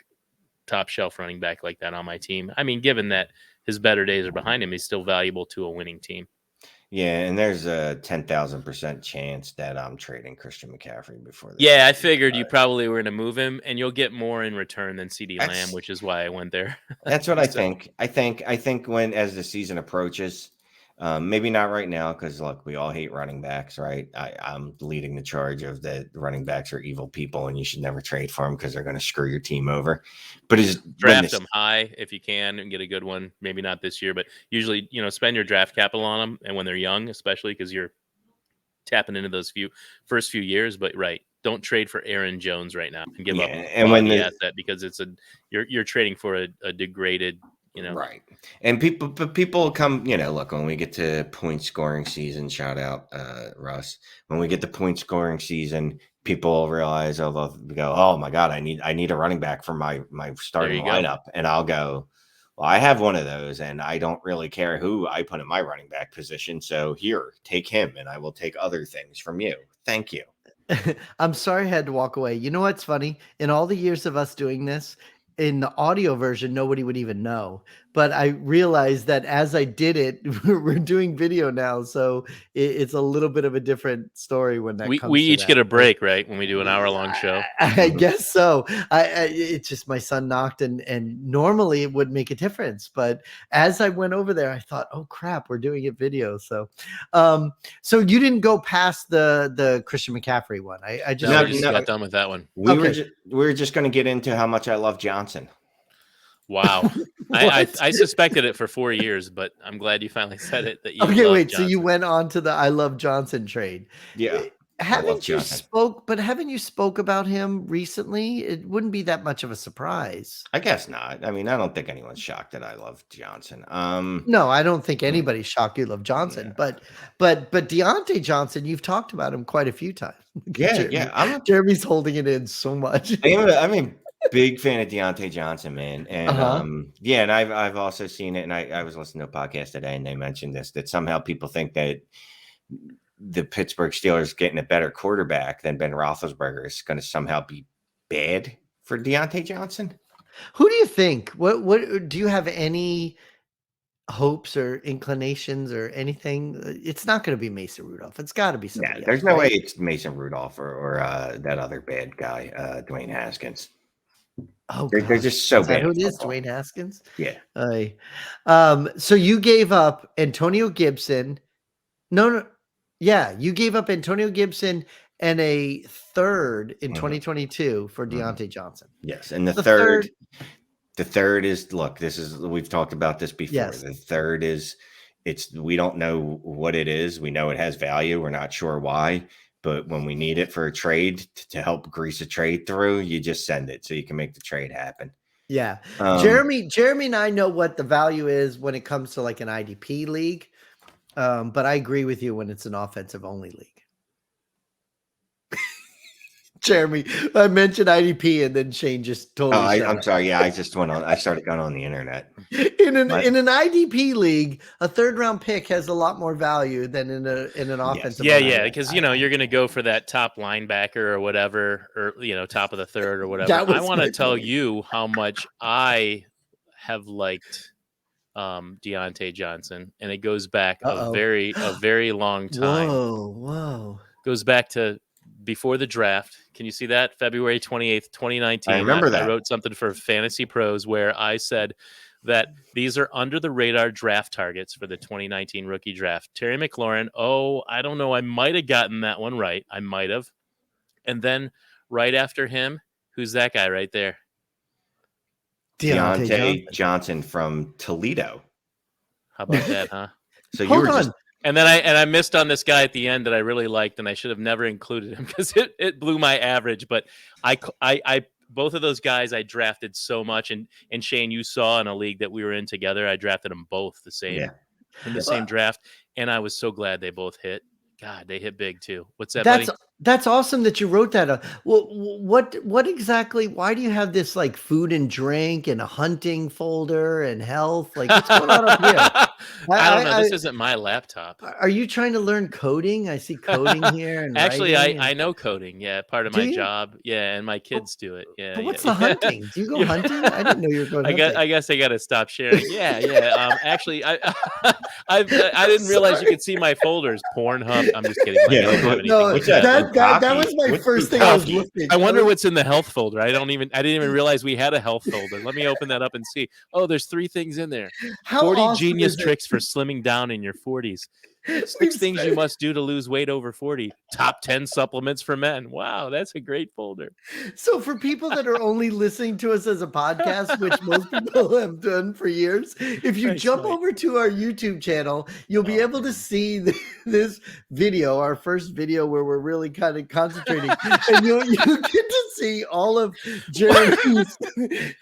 top shelf running back like that on my team. I mean, given that his better days are behind him, he's still valuable to a winning team. Yeah, and there's a 10,000% chance that I'm trading Christian McCaffrey before. Yeah, I figured you probably were going to move him, and you'll get more in return than CD Lamb, which is why I went there. That's what I think. I think when as the season approaches, maybe not right now, because look, we all hate running backs, right? I'm leading the charge of that running backs are evil people, and you should never trade for them because they're going to screw your team over. But draft them high if you can and get a good one. Maybe not this year, but usually, spend your draft capital on them, and when they're young, especially because you're tapping into those first few years. But right, don't trade for Aaron Jones right now and give up the asset because you're trading for a degraded. Right. And people come, look, when we get to point scoring season, shout out Russ, when we get to point scoring season, people realize, they'll go, oh my God, I need a running back for my starting lineup. And I'll go, well, I have one of those and I don't really care who I put in my running back position. So here, take him and I will take other things from you. Thank you. I'm sorry I had to walk away. You know what's funny? In all the years of us doing this, in the audio version, nobody would even know. But I realized that as I did it, we're doing video now, so it's a little bit of a different story when that comes. We each get a break, right? When we do an hour-long show. I guess so. It's just my son knocked, and normally it would make a difference, but as I went over there, I thought, oh crap, we're doing it video. So, so you didn't go past the Christian McCaffrey one. I just got done with that one. We were just going to get into how much I love Johnson. Wow. I suspected it for 4 years, but I'm glad you finally said it. That you wait. Johnson. So you went on to the I love Johnson trade. Yeah. Haven't you spoke about him recently? It wouldn't be that much of a surprise. I guess not. I mean, I don't think anyone's shocked that I love Johnson. No, I don't think anybody's shocked you love Johnson, Yeah. but Deontay Johnson, you've talked about him quite a few times. Yeah. Jeremy's holding it in so much. I'm a big fan of Deontay Johnson, man. And and I've also seen it, and I was listening to a podcast today and they mentioned this, that somehow people think that the Pittsburgh Steelers getting a better quarterback than Ben Roethlisberger is going to somehow be bad for Deontay Johnson. Who do you think? What do you have any hopes or inclinations or anything? It's not going to be Mason Rudolph. It's got to be somebody else. There's no way it's Mason Rudolph or that other bad guy, Dwayne Haskins. Oh, they're just so bad. Who it is? Dwayne Haskins? Yeah. So you gave up Antonio Gibson. No. Yeah, you gave up Antonio Gibson and a third in 2022 for Deontay Johnson. Yes, and the third is, look, we've talked about this before. Yes. The third is, we don't know what it is. We know it has value. We're not sure why, but when we need it for a trade to help grease a trade through, you just send it so you can make the trade happen. Yeah. Jeremy and I know what the value is when it comes to like an IDP league. But I agree with you when it's an offensive only league. Jeremy, I mentioned IDP and then Shane just Oh, totally shut I'm up. sorry. Yeah, I just went on. I started going on the internet. In an But- IDP league, a third round pick has a lot more value than in an offensive. Yeah, line. yeah, because you're going to go for that top linebacker or whatever, or top of the third or whatever. That was I want to my tell point. you how much I have liked Deontay Johnson, and it goes back a very long time. Whoa. Goes back to before the draft. Can you see that? February 28th, 2019. I remember that. I wrote something for Fantasy Pros where I said that these are under the radar draft targets for the 2019 rookie draft. Terry McLaurin, I don't know. I might have gotten that one right. I might have. And then right after him, who's that guy right there? Deontay Johnson from Toledo. How about that, huh? So Hold you were on. just And then I missed on this guy at the end that I really liked, and I should have never included him because it blew my average. But I both of those guys I drafted so much, and Shane, you saw in a league that we were in together, I drafted them both the same in the same draft, and I was so glad they both hit. God, they hit big too. What's that, buddy? That's awesome that you wrote that. Well, what exactly? Why do you have this like food and drink and a hunting folder and health? Like what's going on up here? I don't know. This isn't my laptop. Are you trying to learn coding? I see coding here. And Actually, I know coding. Yeah, part of Do my you? job. Yeah, and my kids do it. Yeah. But what's yeah, the hunting? Do you go hunting? I didn't know you were going hunting. I guess I got to stop sharing. Yeah. Actually, I didn't realize you could see my folders. Pornhub. I'm just kidding. Yeah, that was my first thing I was looking. I wonder what's in the health folder. I didn't even realize we had a health folder. Let me open that up and see. Oh, there's 3 things in there. How 40 awesome genius is it? tricks for slimming down in your 40s. 6 We've things said- you must do to lose weight over 40. Top 10 supplements for men. Wow, that's a great folder. So for people that are only listening to us as a podcast, which most people have done for years, if you Nice, jump Mike. over to our YouTube channel, you'll be able to see this video, our first video where we're really kind of concentrating, and you get to see all of Jeremy's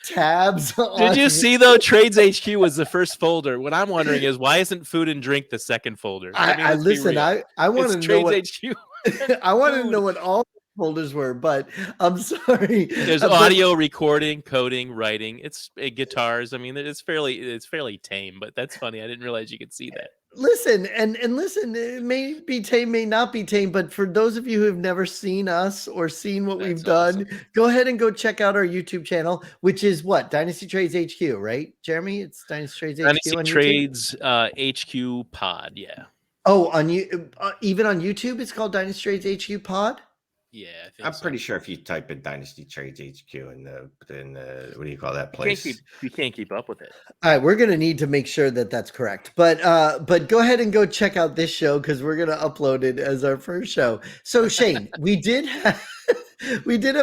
tabs. Did you see though? Trades HQ was the first folder. What I'm wondering is why isn't food and drink the second folder? I let's be listen. real. I want to It's know what Trades HQ. I want to know what all folders were, but I'm sorry. There's But- audio recording, coding, writing. It's guitars. I mean, it's fairly tame, but that's funny. I didn't realize you could see that. Listen, and listen, it may be tame, may not be tame, but for those of you who have never seen us or seen what we've That's done, go ahead and go check out our YouTube channel, which is what? Dynasty Trades HQ, right, Jeremy? It's Dynasty Trades HQ Dynasty on YouTube? Trades HQ pod. Yeah. Oh, on you, even on YouTube, it's called Dynasty Trades HQ Pod. Yeah, I think I'm so. pretty sure if you type in Dynasty Trades HQ in the what do you call that place? You can't keep up with it. All right, we're gonna need to make sure that that's correct. But go ahead and go check out this show because we're gonna upload it as our first show. So Shane, we did have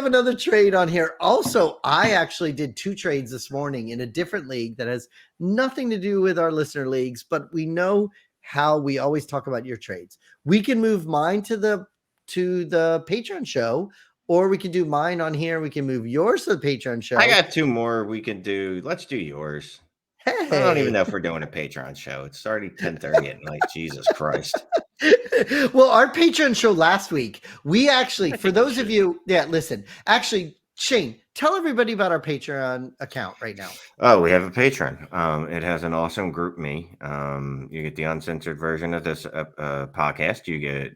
another trade on here. Also, I actually did 2 trades this morning in a different league that has nothing to do with our listener leagues, but we know how we always talk about your trades. We can move mine to the Patreon show, or we can do mine on here. We can move yours to the Patreon show. I got 2 more we can do. Let's do yours. Hey. I don't even know if we're doing a Patreon show. It's already 10:30 at night. Jesus Christ. Well, our Patreon show last week, we actually, for those of you, listen, actually, Shane, tell everybody about our Patreon account right now. Oh, we have a Patreon. It has an awesome group me. You get the uncensored version of this podcast. You get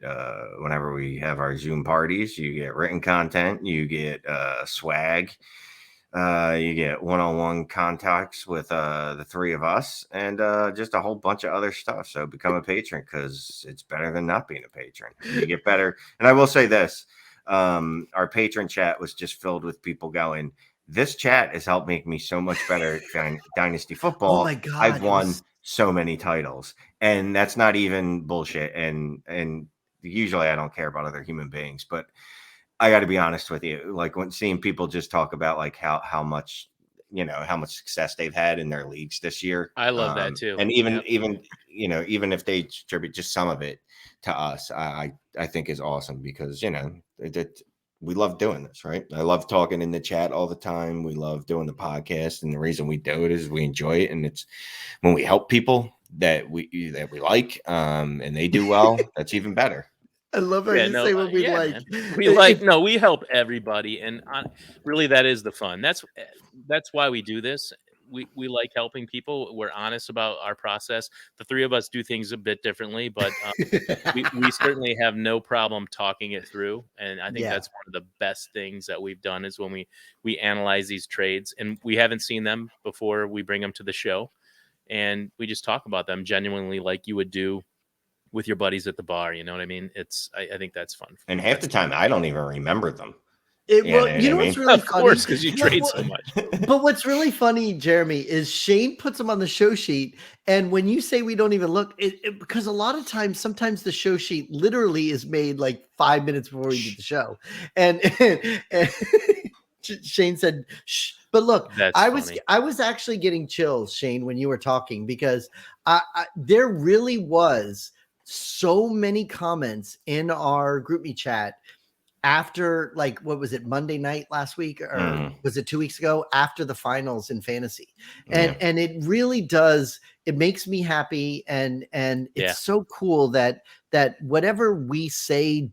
whenever we have our Zoom parties, you get written content, you get swag, you get one-on-one contacts with the 3 of us, and just a whole bunch of other stuff. So become a patron because it's better than not being a patron. You get better. And I will say this. Our patron chat was just filled with people going, this chat has helped make me so much better at Dynasty football. Oh my God, I've won so many titles, and that's not even bullshit. And usually I don't care about other human beings, but I got to be honest with you. Like when seeing people just talk about like how much, how much success they've had in their leagues this year. I love that too. And even even if they distribute just some of it to us, I think is awesome because we love doing this, right? I love talking in the chat all the time. We love doing the podcast, and the reason we do it is we enjoy it, and it's when we help people that we like, and they do well. That's even better. I love how Yeah, you no, say what we yeah, like. man. We If- no, we help everybody, and really, that is the fun. That's why we do this. We like helping people. We're honest about our process. The three of us do things a bit differently, but we certainly have no problem talking it through. And I think Yeah. that's one of the best things that we've done is when we analyze these trades, and we haven't seen them before we bring them to the show, and we just talk about them genuinely, like you would do with your buddies at the bar. You know what I mean? I think that's fun. And half the time, I don't even remember them. Well, know you know what I what's mean? really Of funny? course, because you But trade what- so much. But what's really funny, Jeremy, is Shane puts them on the show sheet. And when you say we don't even look, because a lot of times, sometimes the show sheet literally is made like 5 minutes before we did the show. And Shane said, shh. But look, That's funny. I was actually getting chills, Shane, when you were talking, because there really was so many comments in our group me chat after, like, what was it, Monday night last week, or was it 2 weeks ago, after the finals in fantasy. And it really does, it makes me happy. And it's so cool that whatever we say,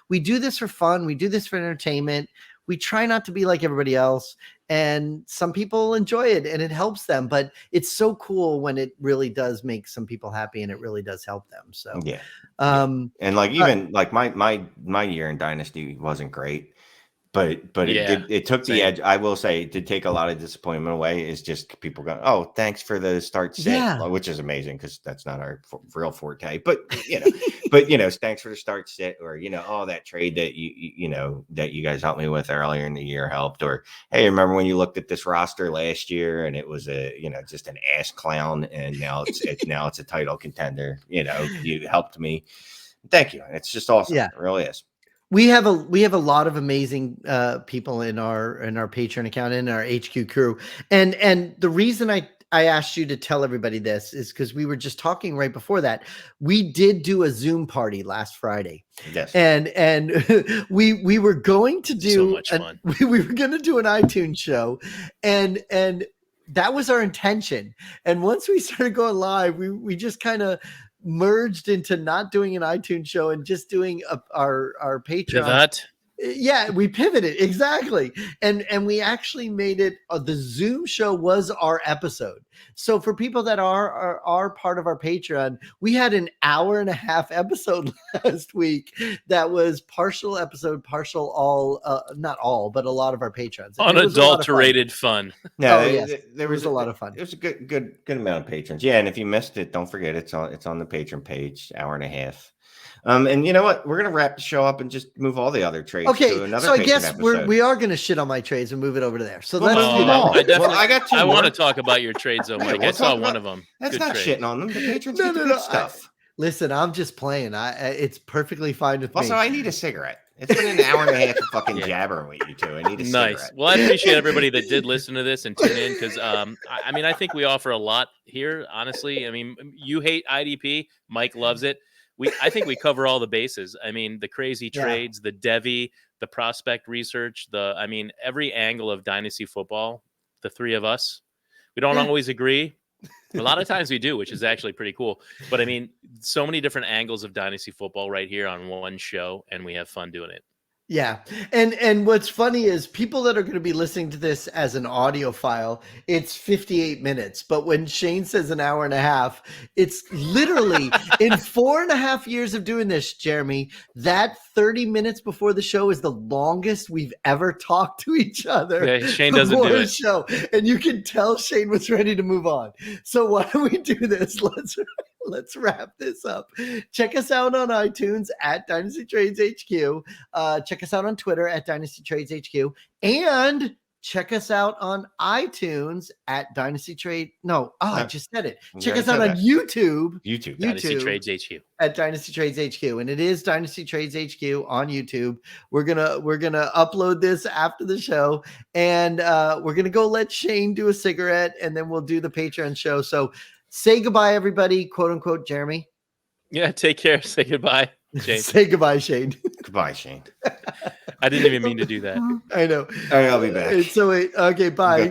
we do this for fun. We do this for entertainment. We try not to be like everybody else. And some people enjoy it and it helps them, but it's so cool when it really does make some people happy and it really does help them. So, and like, even like my year in Dynasty wasn't great, but it took the edge. I will say it did take a lot of disappointment away. Is just people going, oh, thanks for the start sit, which is amazing because that's not our real forte. But thanks for the start sit, or oh, that trade that that you guys helped me with earlier in the year helped, or hey, remember when you looked at this roster last year and it was just an ass clown, and now it's a title contender. You helped me. Thank you. It's just awesome. Yeah. It really is. We have a lot of amazing people in our Patreon account, in our HQ crew. And the reason I asked you to tell everybody this is because we were just talking right before that. We did do a Zoom party last Friday. Yes. And we were going to do so much fun. We were going to do an iTunes show, and that was our intention. And once we started going live, we just kind of merged into not doing an iTunes show and just doing our Patreon. Pivot. Yeah, we pivoted, exactly. And we actually made it, the Zoom show was our episode. So for people that are part of our Patreon, we had an hour and a half episode last week that was partial episode, partial all, not all, but a lot of our patrons. Unadulterated fun. No, yes, there was a lot of fun. It was a good amount of patrons. Yeah, and if you missed it, don't forget it's on the Patreon page, hour and a half. And you know what? We're gonna wrap the show up and just move all the other trades to another. So I Patreon guess episode. we are gonna shit on my trades and move it over to there. So Well, let's do that. I got two I more. want to talk about your trades, though, Mike. I saw one of them. That's Good not trade. shitting on them. The patrons get the good stuff. Listen, I'm just playing. It's perfectly fine with me. Also, I need a cigarette. It's been an hour and a half of fucking jabbering with you two. I need a cigarette. Well, I appreciate everybody that did listen to this and tune in, because I think we offer a lot here, honestly. I mean, you hate IDP, Mike loves it. I think we cover all the bases. I mean, the crazy trades, the Devi, the prospect research, every angle of dynasty football, the three of us. We don't always agree. A lot of times we do, which is actually pretty cool. But I mean, so many different angles of dynasty football right here on one show, and we have fun doing it. Yeah. And what's funny is people that are going to be listening to this as an audio file, it's 58 minutes. But when Shane says an hour and a half, it's literally in 4.5 years of doing this, Jeremy, that 30 minutes before the show is the longest we've ever talked to each other. Yeah, Shane doesn't do it. Show. And you can tell Shane was ready to move on. So why don't we do this? Let's wrap this up. Check us out on iTunes at Dynasty Trades HQ. Check us out on Twitter at Dynasty Trades HQ. And check us out on iTunes at Dynasty Trade. No, I just said it. Check us out on YouTube. Dynasty Trades HQ. At Dynasty Trades HQ. And it is Dynasty Trades HQ on YouTube. We're gonna upload this after the show. And we're gonna go let Shane do a cigarette, and then we'll do the Patreon show. So say goodbye, everybody, quote unquote, Jeremy. Yeah, take care. Say goodbye, Shane. Say goodbye, Shane. Goodbye, Shane. I didn't even mean to do that. I know. All right, I'll be back. So wait, okay, bye.